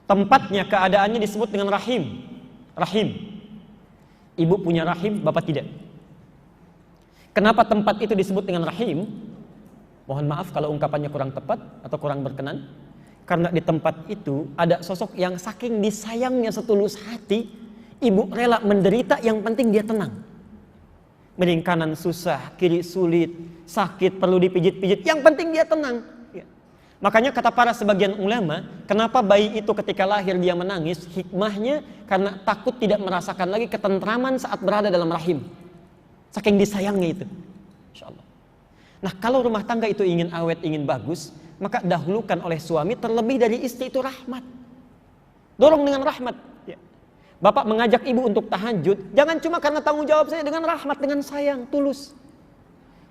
Tempatnya, keadaannya disebut dengan rahim. Rahim. Ibu punya rahim, bapak tidak. Kenapa tempat itu disebut dengan rahim? Mohon maaf kalau ungkapannya kurang tepat atau kurang berkenan. Karena di tempat itu ada sosok yang saking disayangnya setulus hati, ibu rela menderita, yang penting dia tenang. Miring kanan susah, kiri sulit, sakit, perlu dipijit-pijit, yang penting dia tenang. Ya. Makanya kata para sebagian ulama, kenapa bayi itu ketika lahir dia menangis? Hikmahnya karena takut tidak merasakan lagi ketentraman saat berada dalam rahim. Saking disayangnya itu. Insya Allah. Nah, kalau rumah tangga itu ingin awet, ingin bagus, maka dahulukan oleh suami terlebih dari istri, itu rahmat. Dorong dengan rahmat. Ya. Bapak mengajak ibu untuk tahajud, jangan cuma karena tanggung jawab saya, dengan rahmat, dengan sayang, tulus.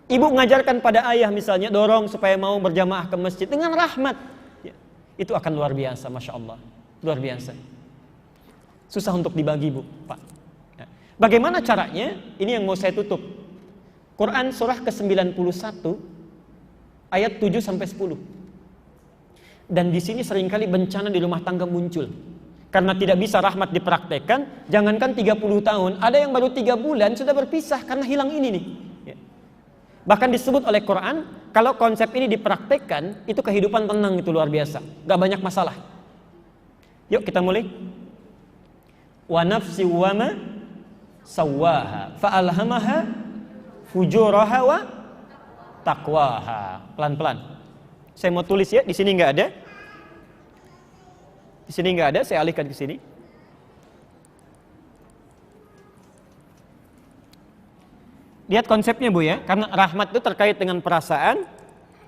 Ibu mengajarkan pada ayah misalnya, dorong supaya mau berjamaah ke masjid, dengan rahmat. Ya. Itu akan luar biasa, Masya Allah. Luar biasa. Susah untuk dibagi, Bu, Pak. Ya. Bagaimana caranya? Ini yang mau saya tutup. Quran surah ke-91 ayat 7-10. Dan di sini seringkali bencana di rumah tangga muncul. Karena tidak bisa rahmat dipraktekkan, jangankan 30 tahun, ada yang baru 3 bulan sudah berpisah karena hilang ini nih. Ya. Bahkan disebut oleh Quran, kalau konsep ini dipraktekkan, itu kehidupan tenang, itu luar biasa. Gak banyak masalah. Yuk kita mulai. Wa nafsi wa ma sawwaha fa'alhamaha fujuraha wa taqwaha. Pelan-pelan. Saya mau tulis ya, di sini nggak ada. Di sini nggak ada, saya alihkan ke sini. Lihat konsepnya, Bu, ya. Karena rahmat itu terkait dengan perasaan.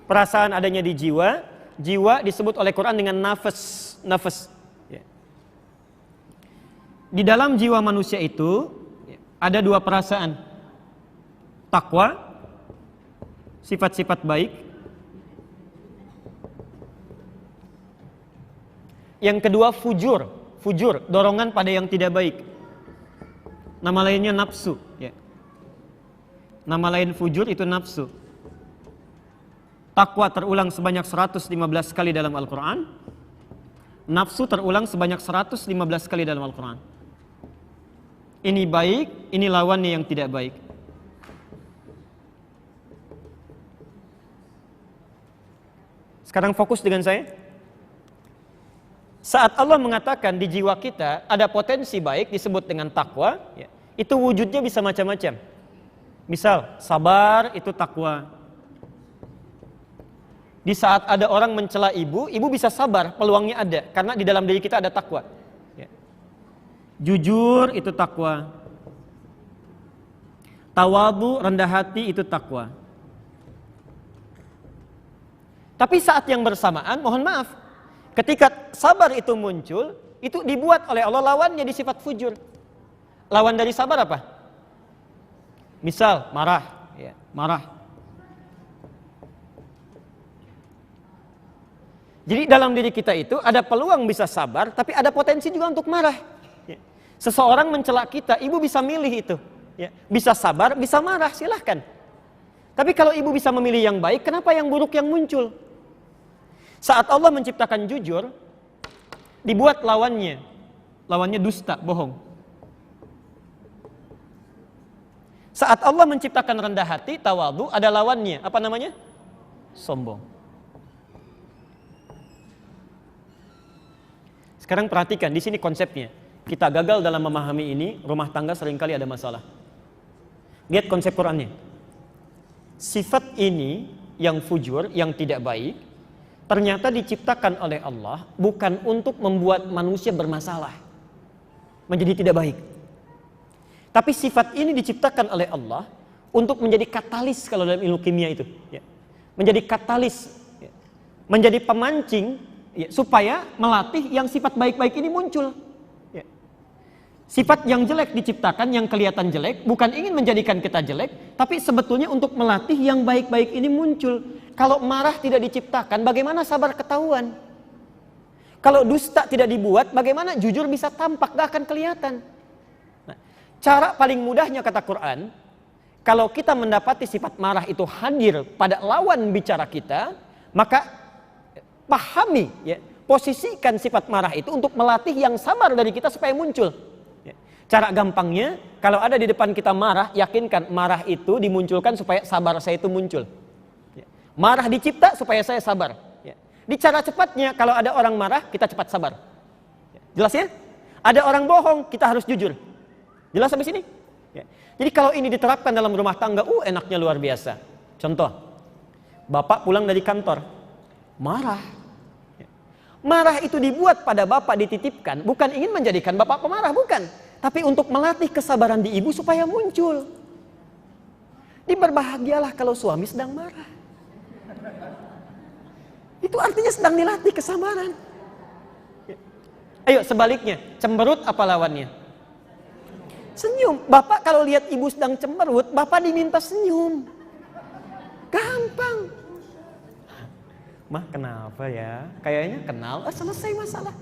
Perasaan adanya di jiwa. Jiwa disebut oleh Quran dengan nafas. Nafas. Ya. Di dalam jiwa manusia itu ada 2 perasaan. Takwa, sifat-sifat baik. Yang kedua fujur, fujur, dorongan pada yang tidak baik. Nama lainnya nafsu. Ya. Nama lain fujur itu nafsu. Takwa terulang sebanyak 115 kali dalam Al-Quran. Nafsu terulang sebanyak 115 kali dalam Al-Quran. Ini baik, ini lawannya yang tidak baik. Sekarang fokus dengan saya. Saat Allah mengatakan di jiwa kita ada potensi baik disebut dengan takwa, ya, itu wujudnya bisa macam-macam. Misal, sabar itu takwa. Di saat ada orang mencela ibu, ibu bisa sabar, peluangnya ada, karena di dalam diri kita ada takwa. Ya. Jujur itu takwa. Tawadhu, rendah hati itu takwa. Tapi saat yang bersamaan, mohon maaf, ketika sabar itu muncul, itu dibuat oleh Allah lawannya di sifat fujur. Lawan dari sabar apa? Misal, marah. Ya, marah. Jadi dalam diri kita itu ada peluang bisa sabar, tapi ada potensi juga untuk marah. Ya. Seseorang mencela kita, ibu bisa milih itu. Ya. Bisa sabar, bisa marah, silahkan. Tapi kalau ibu bisa memilih yang baik, kenapa yang buruk yang muncul? Saat Allah menciptakan jujur, dibuat lawannya. Lawannya dusta, bohong. Saat Allah menciptakan rendah hati, tawadhu, ada lawannya. Apa namanya? Sombong. Sekarang perhatikan, di sini konsepnya. Kita gagal dalam memahami ini, rumah tangga seringkali ada masalah. Lihat konsep Qurannya. Sifat ini yang fujur, yang tidak baik, ternyata diciptakan oleh Allah bukan untuk membuat manusia bermasalah, menjadi tidak baik. Tapi sifat ini diciptakan oleh Allah untuk menjadi katalis kalau dalam ilmu kimia itu. Ya. Menjadi katalis, ya. Menjadi pemancing, ya, supaya melatih yang sifat baik-baik ini muncul. Ya. Sifat yang jelek diciptakan, yang kelihatan jelek, bukan ingin menjadikan kita jelek, tapi sebetulnya untuk melatih yang baik-baik ini muncul. Kalau marah tidak diciptakan, bagaimana sabar ketahuan? Kalau dusta tidak dibuat, bagaimana jujur bisa tampak, gak akan kelihatan. Nah, cara paling mudahnya kata Quran, kalau kita mendapati sifat marah itu hadir pada lawan bicara kita, maka pahami, ya, posisikan sifat marah itu untuk melatih yang sabar dari kita supaya muncul. Ya. Cara gampangnya, kalau ada di depan kita marah, yakinkan marah itu dimunculkan supaya sabar saya itu muncul. Ya. Marah dicipta supaya saya sabar. Di cara cepatnya, kalau ada orang marah, kita cepat sabar. Jelas ya? Ada orang bohong, kita harus jujur. Jelas sampai sini? Ya. Jadi kalau ini diterapkan dalam rumah tangga, enaknya luar biasa. Contoh, bapak pulang dari kantor, marah. Ya. Marah itu dibuat pada bapak dititipkan, bukan ingin menjadikan bapak pemarah, bukan. Tapi untuk melatih kesabaran di ibu supaya muncul. Berbahagialah kalau suami sedang marah. Itu artinya sedang dilatih kesabaran. Ayo sebaliknya, cemberut apa lawannya? Senyum. Bapak kalau lihat ibu sedang cemberut, bapak diminta senyum. Gampang. Mah kenapa ya? Kayaknya kenal, selesai masalah.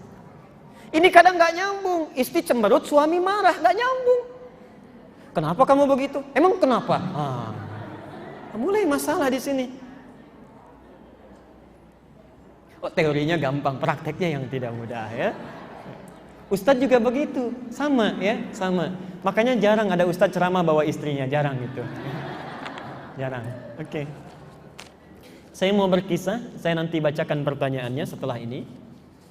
Ini kadang gak nyambung. Istri cemberut, suami marah, gak nyambung. Kenapa kamu begitu? Emang kenapa? Mulai masalah di sini. Teorinya gampang, prakteknya yang tidak mudah ya. Ustadz juga begitu, sama ya, sama. Makanya jarang ada ustadz ceramah bawa istrinya, jarang gitu. Jarang. Oke. Saya mau berkisah, saya nanti bacakan pertanyaannya setelah ini.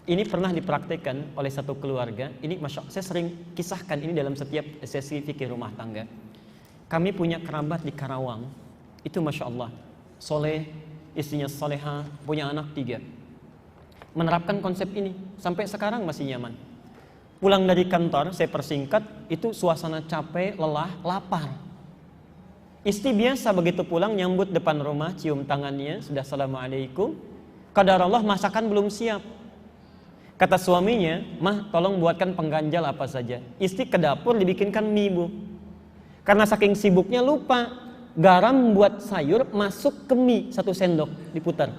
Ini pernah dipraktekkan oleh satu keluarga. Ini saya sering kisahkan ini dalam setiap sesi fikih rumah tangga. Kami punya kerabat di Karawang. Itu Masya Allah, soleh, istrinya soleha, punya anak 3. Menerapkan konsep ini sampai sekarang masih nyaman. Pulang dari kantor, saya persingkat, itu suasana capek, lelah, lapar. Istri biasa begitu pulang nyambut depan rumah, cium tangannya, sudah assalamualaikum. Qadarullah masakan belum siap. Kata suaminya, "Mah, tolong buatkan pengganjal apa saja." Istri ke dapur dibikinkan mie, Bu. Karena saking sibuknya lupa, garam buat sayur masuk ke mie 1 sendok, diputar.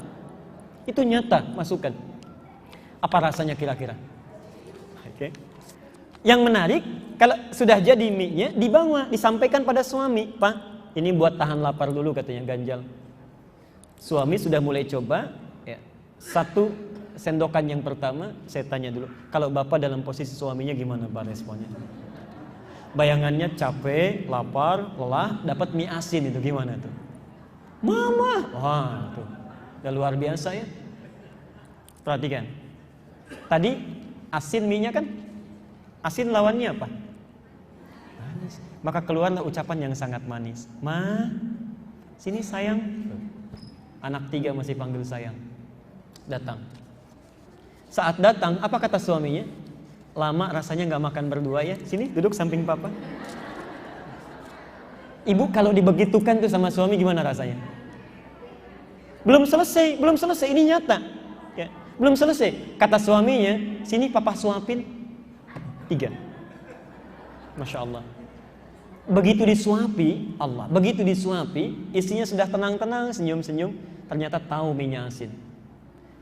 Itu nyata, masukkan. Apa rasanya kira-kira? Oke. Yang menarik, kalau sudah jadi mie-nya, dibawa, disampaikan pada suami. "Pak, ini buat tahan lapar dulu," katanya, ganjal. Suami sudah mulai coba, ya. 1 sendokan yang pertama, saya tanya dulu, kalau bapak dalam posisi suaminya gimana Pak responnya? Bayangannya capek, lapar, lelah, dapat mie asin itu gimana tuh? "Mama!" Wah, tuh. Udah luar biasa ya. Perhatikan. Tadi asin mie-nya kan? Asin lawannya apa? Manis. Maka keluarlah ucapan yang sangat manis. "Ma, sini sayang." Anak 3 masih panggil sayang. Datang. Saat datang, apa kata suaminya? "Lama rasanya gak makan berdua ya. Sini duduk samping papa." Ibu kalau dibegitukan tuh sama suami gimana rasanya? Belum selesai, ini nyata. Ya, belum selesai. Kata suaminya, "Sini papa suapin." 3. Masya Allah. Begitu disuapi, begitu disuapi, istrinya sudah tenang-tenang, senyum-senyum, ternyata tahu minyak asin.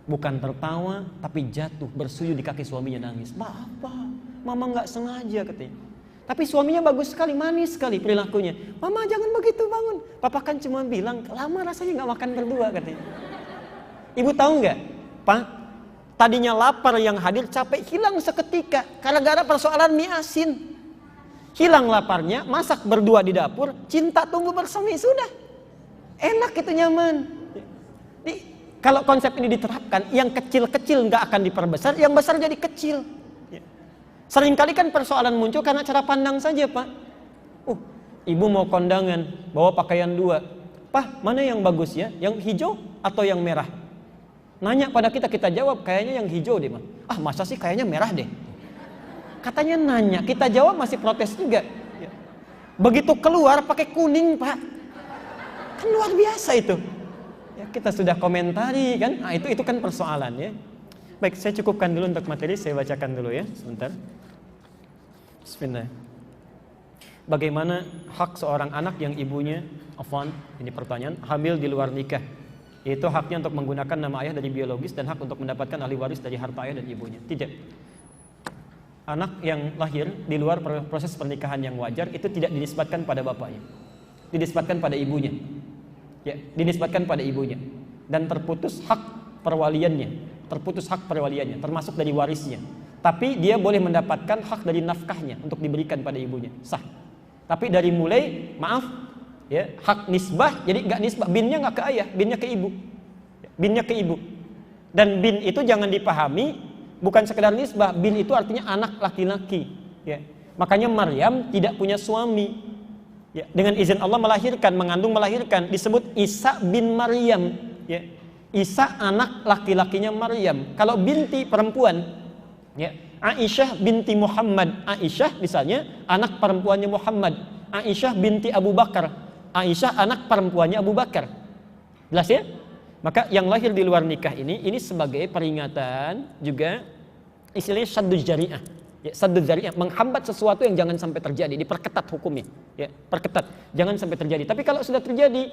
Bukan tertawa, tapi jatuh, bersujud di kaki suaminya, nangis. "Bapak, mama gak sengaja," katanya. Tapi suaminya bagus sekali, manis sekali perilakunya. "Mama jangan begitu, bangun. Papa kan cuma bilang, lama rasanya gak makan berdua," katanya. Ibu tahu nggak, Pak? Tadinya lapar yang hadir, capek hilang seketika. Gara-gara persoalan mie asin. Hilang laparnya, masak berdua di dapur, cinta tumbuh bersemi, sudah. Enak itu, nyaman. Jadi, kalau konsep ini diterapkan, yang kecil-kecil nggak akan diperbesar, yang besar jadi kecil. Seringkali kan persoalan muncul karena cara pandang saja, Pak. Ibu mau kondangan, bawa pakaian 2. "Pak, mana yang bagus ya? Yang hijau atau yang merah?" Nanya pada kita jawab, "Kayaknya yang hijau deh, Ma." "Masa sih, kayaknya merah deh." Katanya nanya, kita jawab masih protes juga. Begitu keluar pakai kuning, Pak. Kan luar biasa itu. Ya, kita sudah komentari kan. Nah, itu kan persoalan ya. Baik, saya cukupkan dulu untuk materi, saya bacakan dulu ya, sebentar. Bismillah. Bagaimana hak seorang anak yang ibunya, ini pertanyaan, hamil di luar nikah? Yaitu haknya untuk menggunakan nama ayah dari biologis dan hak untuk mendapatkan ahli waris dari harta ayah dan ibunya. Tidak. Anak yang lahir di luar proses pernikahan yang wajar itu tidak dinisbatkan pada bapaknya. Dinisbatkan pada ibunya. Ya, dinisbatkan pada ibunya. Dan terputus hak perwaliannya. Termasuk dari warisnya. Tapi dia boleh mendapatkan hak dari nafkahnya untuk diberikan pada ibunya. Sah. Tapi dari mulai, ya, hak nisbah, jadi nggak nisbah, binnya nggak ke ayah, binnya ke ibu. Binnya ke ibu. Dan bin itu jangan dipahami bukan sekedar nisbah, bin itu artinya anak laki-laki. Ya. Makanya Maryam tidak punya suami. Ya. Dengan izin Allah mengandung melahirkan, disebut Isa bin Maryam. Ya. Isa anak laki-lakinya Maryam. Kalau binti perempuan, ya, Aisyah binti Muhammad. Aisyah misalnya anak perempuannya Muhammad. Aisyah binti Abu Bakar. Aisyah anak perempuannya Abu Bakar. Jelas ya? Maka yang lahir di luar nikah ini sebagai peringatan juga istilahnya sadduz jari'ah. Ya, sadduz jari'ah, menghambat sesuatu yang jangan sampai terjadi, diperketat hukumnya. Ya, perketat, jangan sampai terjadi. Tapi kalau sudah terjadi,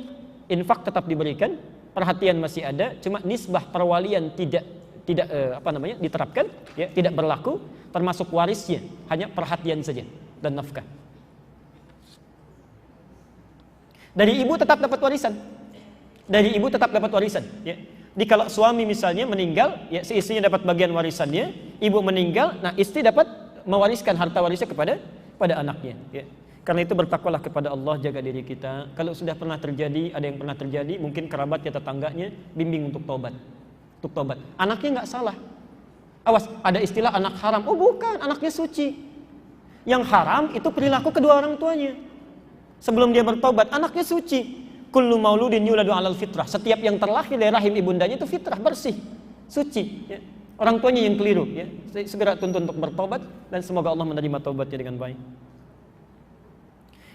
infak tetap diberikan, perhatian masih ada, cuma nisbah perwalian tidak diterapkan, ya, tidak berlaku, termasuk warisnya hanya perhatian saja dan nafkah. Dari ibu tetap dapat warisan. Ya. Jadi kalau suami misalnya meninggal, ya, si istrinya dapat bagian warisannya, ibu meninggal, nah istri dapat mewariskan harta warisnya kepada anaknya. Ya. Karena itu bertakwalah kepada Allah, jaga diri kita. Kalau sudah pernah terjadi, ada yang pernah terjadi, mungkin kerabatnya, tetangganya, bimbing untuk taubat. Anaknya nggak salah. Awas, ada istilah anak haram. Oh bukan, anaknya suci. Yang haram itu perilaku kedua orang tuanya. Sebelum dia bertobat, anaknya suci. Kullu mauludin yuladu alal fitrah. Setiap yang terlahir dari rahim ibundanya itu fitrah, bersih, suci. Ya. Orang tuanya yang keliru. Ya. Segera tuntun untuk bertobat dan semoga Allah menerima taubatnya dengan baik.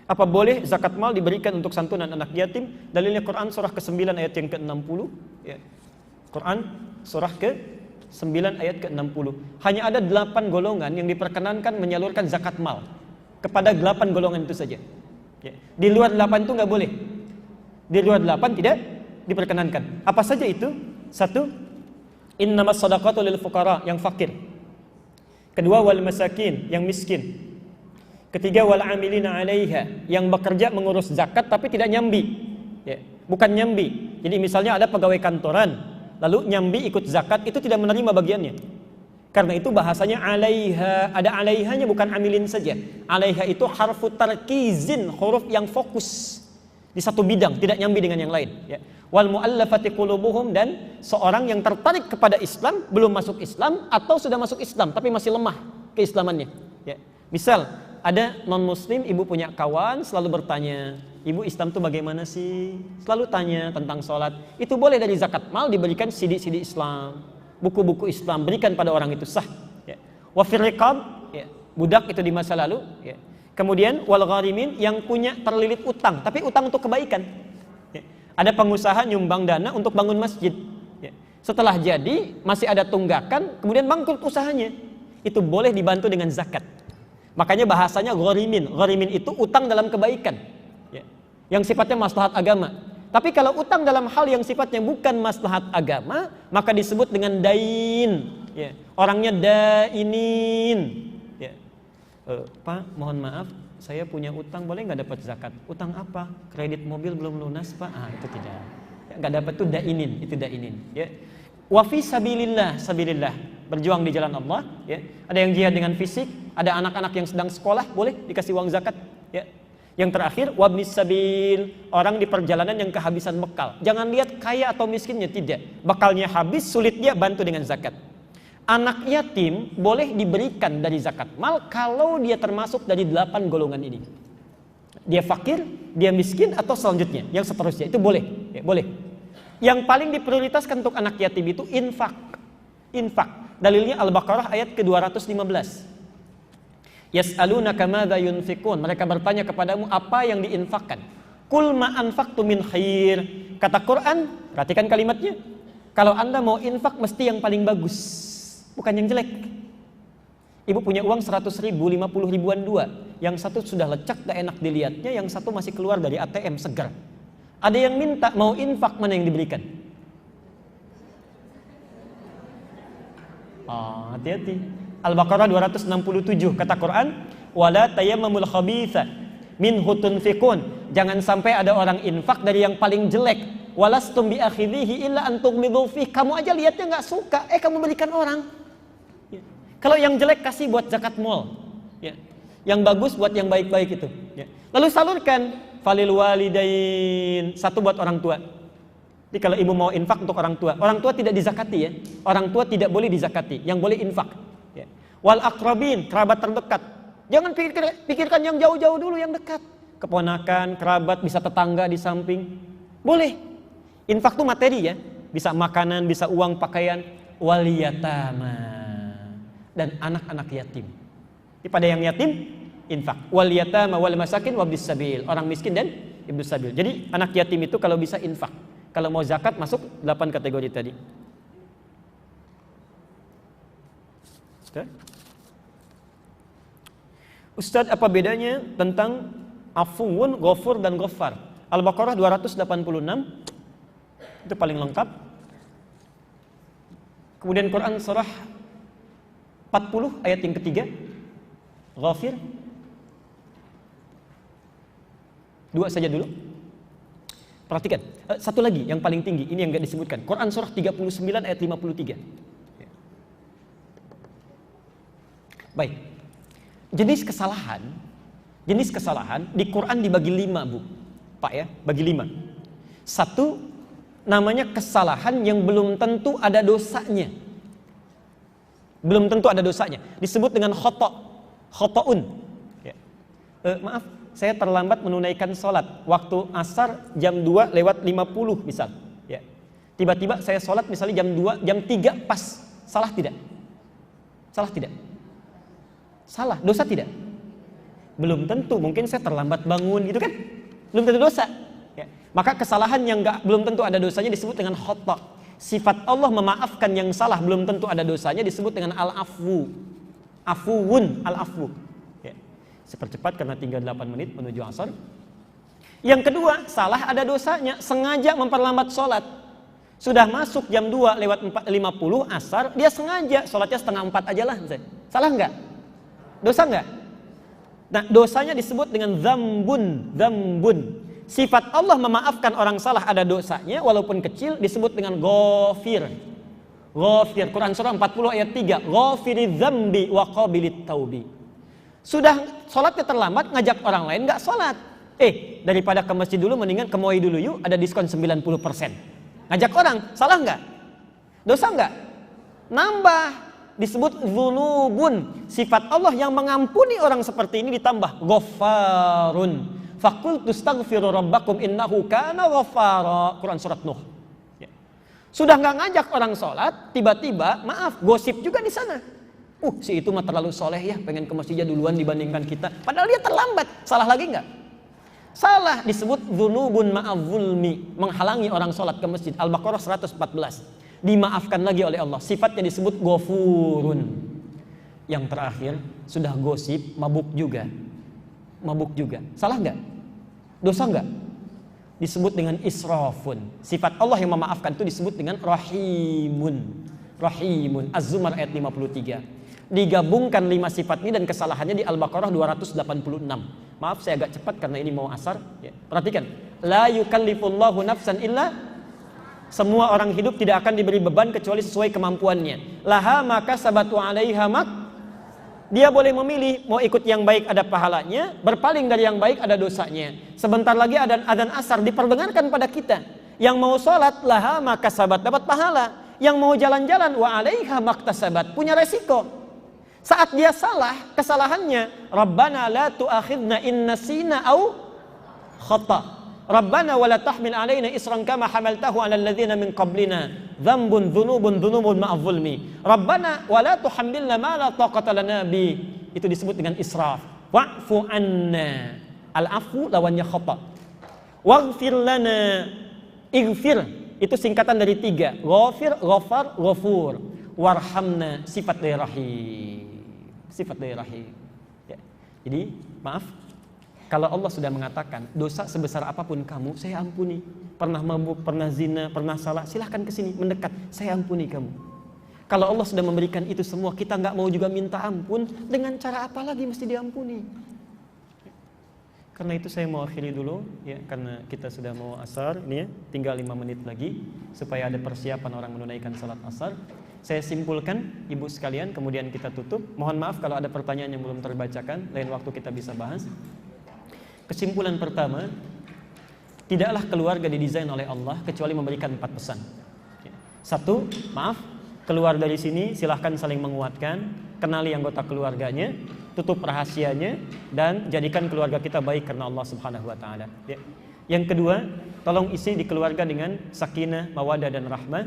Apa boleh zakat mal diberikan untuk santunan anak yatim? Dalilnya Quran surah ke-9 ayat yang ke-60. Ya. Quran surah ke-9 ayat ke-60. Hanya ada 8 golongan yang diperkenankan menyalurkan zakat mal. Kepada 8 golongan itu saja. Ya. Di luar 8 itu nggak boleh. Di luar 8 tidak diperkenankan. Apa saja itu? 1. Innamas shadaqatu lil fuqara, yang fakir. Kedua, wal masakin, yang miskin. Ketiga, wal amilina 'alaiha, yang bekerja mengurus zakat tapi tidak nyambi. Ya, bukan nyambi. Jadi misalnya ada pegawai kantoran, lalu nyambi ikut zakat, itu tidak menerima bagiannya. Karena itu bahasanya 'alaiha, ada 'alaihanya bukan amilin saja. 'Alaiha itu harfu tarkizin, huruf yang fokus di satu bidang, tidak nyambi dengan yang lain. Ya. Wal mu'allafati qulubuhum, dan seorang yang tertarik kepada Islam, belum masuk Islam atau sudah masuk Islam tapi masih lemah keislamannya. Ya. Misal ada non-muslim, ibu punya kawan, selalu bertanya, ibu Islam itu bagaimana sih? Selalu tanya tentang sholat. Itu boleh dari zakat mal diberikan CD-CD Islam, buku-buku Islam, berikan pada orang itu, sah. Ya. Wa fir riqab, ya, budak itu di masa lalu. Ya. Kemudian wal gharimin, yang punya terlilit utang, tapi utang untuk kebaikan. Ya. Ada pengusaha nyumbang dana untuk bangun masjid. Ya. Setelah jadi masih ada tunggakan, kemudian bangkrut usahanya. Itu boleh dibantu dengan zakat. Makanya bahasanya gharimin. Gharimin itu utang dalam kebaikan, ya, yang sifatnya maslahat agama. Tapi kalau utang dalam hal yang sifatnya bukan maslahat agama, maka disebut dengan dain. Ya. Orangnya dainin. Ya. Pak, mohon maaf, saya punya utang, boleh nggak dapat zakat? Utang apa? Kredit mobil belum lunas, Pak. Itu tidak. Ya, nggak dapat itu dainin. Itu dainin. Ya. Wa fi sabilillah, berjuang di jalan Allah. Ya. Ada yang jihad dengan fisik. Ada anak-anak yang sedang sekolah, boleh dikasih uang zakat. Ya. Yang terakhir, wabnis sabil, orang di perjalanan yang kehabisan bekal. Jangan lihat kaya atau miskinnya, tidak. Bekalnya habis, sulit dia, bantu dengan zakat. Anak yatim boleh diberikan dari zakat mal kalau dia termasuk dari 8 golongan ini. Dia fakir, dia miskin, atau selanjutnya, yang seterusnya, itu boleh. Ya, boleh. Yang paling diprioritaskan untuk anak yatim itu infak. Infak. Dalilnya Al-Baqarah ayat ke-215. Yas'alunaka madza yunfikun. Mereka bertanya kepadamu apa yang diinfakkan. Qul ma anfaqtu min khair. Kata Quran, perhatikan kalimatnya. Kalau Anda mau infak mesti yang paling bagus, bukan yang jelek. Ibu punya uang 100 ribu, 50 ribuan dua. Yang satu sudah lecak, gak enak dilihatnya. Yang satu masih keluar dari ATM, segar. Ada yang minta, mau infak, mana yang diberikan? Oh, hati-hati. Al-Baqarah 267, kata Quran, wala tayammamul khabitha minhu tunfikun. Jangan sampai ada orang infak dari yang paling jelek. Walastum bi akhidhihi illa an tughmidu fih. Kamu aja lihatnya nggak suka, kamu berikan orang. Ya. Kalau yang jelek kasih buat zakat mal. Ya. Yang bagus buat yang baik-baik itu. Ya. Lalu salurkan falil walidain, satu buat orang tua. Jadi kalau ibu mau infak untuk orang tua tidak dizakati ya. Orang tua tidak boleh dizakati, yang boleh infak. Ya. Wal aqrabin, kerabat terdekat. Jangan pikirkan yang jauh-jauh dulu, yang dekat. Keponakan, kerabat, bisa tetangga di samping. Boleh. Infak itu materi ya. Bisa makanan, bisa uang, pakaian. Wal yatama. Dan anak-anak yatim. Jadi pada yang yatim, infak. Wal yatama wal masakin wabdis sabil. Orang miskin dan ibnu sabil. Jadi anak yatim itu kalau bisa infak. Kalau mau zakat masuk 8 kategori tadi. Ustaz, apa bedanya tentang afuun, ghafur dan ghaffar? Al-Baqarah 286 itu paling lengkap. Kemudian Quran surah 40 ayat yang ketiga, ghafir. 2 saja dulu. Perhatikan, satu lagi yang paling tinggi, ini yang enggak disebutkan. Quran surah 39 ayat 53. Baik. Jenis kesalahan di Quran dibagi 5, Bu. Pak ya, bagi 5. Satu, namanya kesalahan yang belum tentu ada dosanya. Belum tentu ada dosanya. Disebut dengan khoto'un. Ya. Maaf, saya terlambat menunaikan sholat. Waktu asar jam 2 lewat 50 misal. Ya. Tiba-tiba saya sholat misalnya jam 2, jam 3 pas. Salah tidak? Salah tidak? Salah, dosa tidak? Belum tentu, mungkin saya terlambat bangun gitu kan? Belum tentu dosa. Ya. Maka kesalahan yang belum tentu ada dosanya disebut dengan khoto'. Sifat Allah memaafkan yang salah belum tentu ada dosanya disebut dengan al-afwu. Afuwun, al-afwu. Ya. Sepercepat karena tinggal 8 menit menuju asar. Yang kedua, salah ada dosanya, sengaja memperlambat sholat. Sudah masuk jam 2 lewat 50 asar, dia sengaja sholatnya setengah 4 aja lah. Salah enggak? Dosa enggak? Nah, dosanya disebut dengan dzambun. Sifat Allah memaafkan orang salah ada dosanya walaupun kecil disebut dengan ghafir. Ghafir, Quran surah 40 ayat 3, ghafiriz dzambi wa qabilit taubi. Sudah sholatnya terlambat, ngajak orang lain enggak sholat. Daripada ke masjid dulu mendingan ke MOI dulu yuk, ada diskon 90%. Ngajak orang, salah enggak? Dosa enggak? Nambah, disebut dzunubun. Sifat Allah yang mengampuni orang seperti ini ditambah ghaffarun. Faqultu astaghfiru rabbakum innahu kana ghaffara. Quran surat Nuh. Ya. Sudah enggak ngajak orang sholat, tiba-tiba maaf, gosip juga di sana. Si itu mah terlalu soleh ya, pengen ke masjidnya duluan dibandingkan kita. Padahal dia terlambat. Salah lagi enggak? Salah, disebut dzunubun ma'adzulmi, menghalangi orang sholat ke masjid. Al-Baqarah 114. Dimaafkan lagi oleh Allah. Sifatnya disebut ghafurun. Yang terakhir, sudah gosip, mabuk juga. Salah enggak? Dosa enggak? Disebut dengan israfun. Sifat Allah yang memaafkan itu disebut dengan rahimun. Az-Zumar ayat 53. Digabungkan 5 sifat ini dan kesalahannya di Al-Baqarah 286. Maaf saya agak cepat karena ini mau asar. Ya. Perhatikan. La yukallifullahu nafsan illa. Semua orang hidup tidak akan diberi beban kecuali sesuai kemampuannya. Laha maka sabatu alaiha mak. Dia boleh memilih, mau ikut yang baik ada pahalanya, berpaling dari yang baik ada dosanya. Sebentar lagi adzan asar diperdengarkan pada kita. Yang mau sholat, laha maka sabat dapat pahala. Yang mau jalan-jalan, wa alaiha maktasabat, punya resiko. Saat dia salah, kesalahannya, Rabbana la tu'akhidna in nasina au khata. Rabbana wa la tahmil alaina isran kama hamaltahu 'alal ladzina min qablina dzambun dzunubun ma'adh-dhulmi. Rabbana wa la tuhammilna ma la taqata lana bi itu disebut dengan israf. Wa'fu anna. Al-afu lawannya khata. Waghfir lana. Ighfir itu singkatan dari 3. Ghafir, ghafar, ghafur. Warhamna sifat dari rahim. Sifat dari rahim. Ya. Jadi, maaf. Kalau Allah sudah mengatakan dosa sebesar apapun kamu, saya ampuni. Pernah mabuk, pernah zina, pernah salah, silahkan ke sini mendekat, saya ampuni kamu. Kalau Allah sudah memberikan itu semua, kita nggak mau juga minta ampun, dengan cara apa lagi mesti diampuni? Karena itu saya mau akhiri dulu, ya, karena kita sudah mau asar, ini ya, tinggal 5 menit lagi supaya ada persiapan orang menunaikan salat asar. Saya simpulkan, ibu sekalian, kemudian kita tutup. Mohon maaf kalau ada pertanyaan yang belum terbacakan, lain waktu kita bisa bahas. Kesimpulan pertama, tidaklah keluarga didesain oleh Allah kecuali memberikan 4 pesan. 1, maaf, keluar dari sini silahkan saling menguatkan, kenali anggota keluarganya, tutup rahasianya, dan jadikan keluarga kita baik karena Allah Subhanahu wa taala. Yang kedua, tolong isi di keluarga dengan sakinah, mawaddah dan rahmah.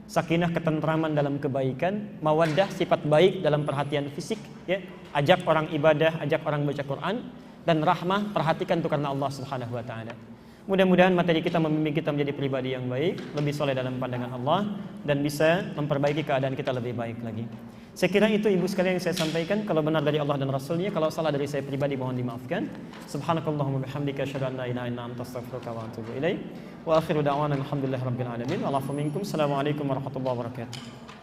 Sakinah ketentraman dalam kebaikan, mawaddah sifat baik dalam perhatian fisik, ya. Ajak orang ibadah, ajak orang baca Quran, dan rahmah perhatikan itu karena Allah Subhanahu wa taala. Mudah-mudahan materi kita membimbing kita menjadi pribadi yang baik, lebih soleh dalam pandangan Allah, dan bisa memperbaiki keadaan kita lebih baik lagi. Saya kira itu ibu sekalian yang saya sampaikan. Kalau benar dari Allah dan Rasulnya, kalau salah dari saya pribadi mohon dimaafkan. Subhanakallahumma bihamdika asyhadu an la ilaha illa anta astaghfiruka wa atubu ilaik. Wa akhiru da'wana alhamdulillahirabbil alamin. Wa lafu minkum. Assalamualaikum warahmatullahi wabarakatuh.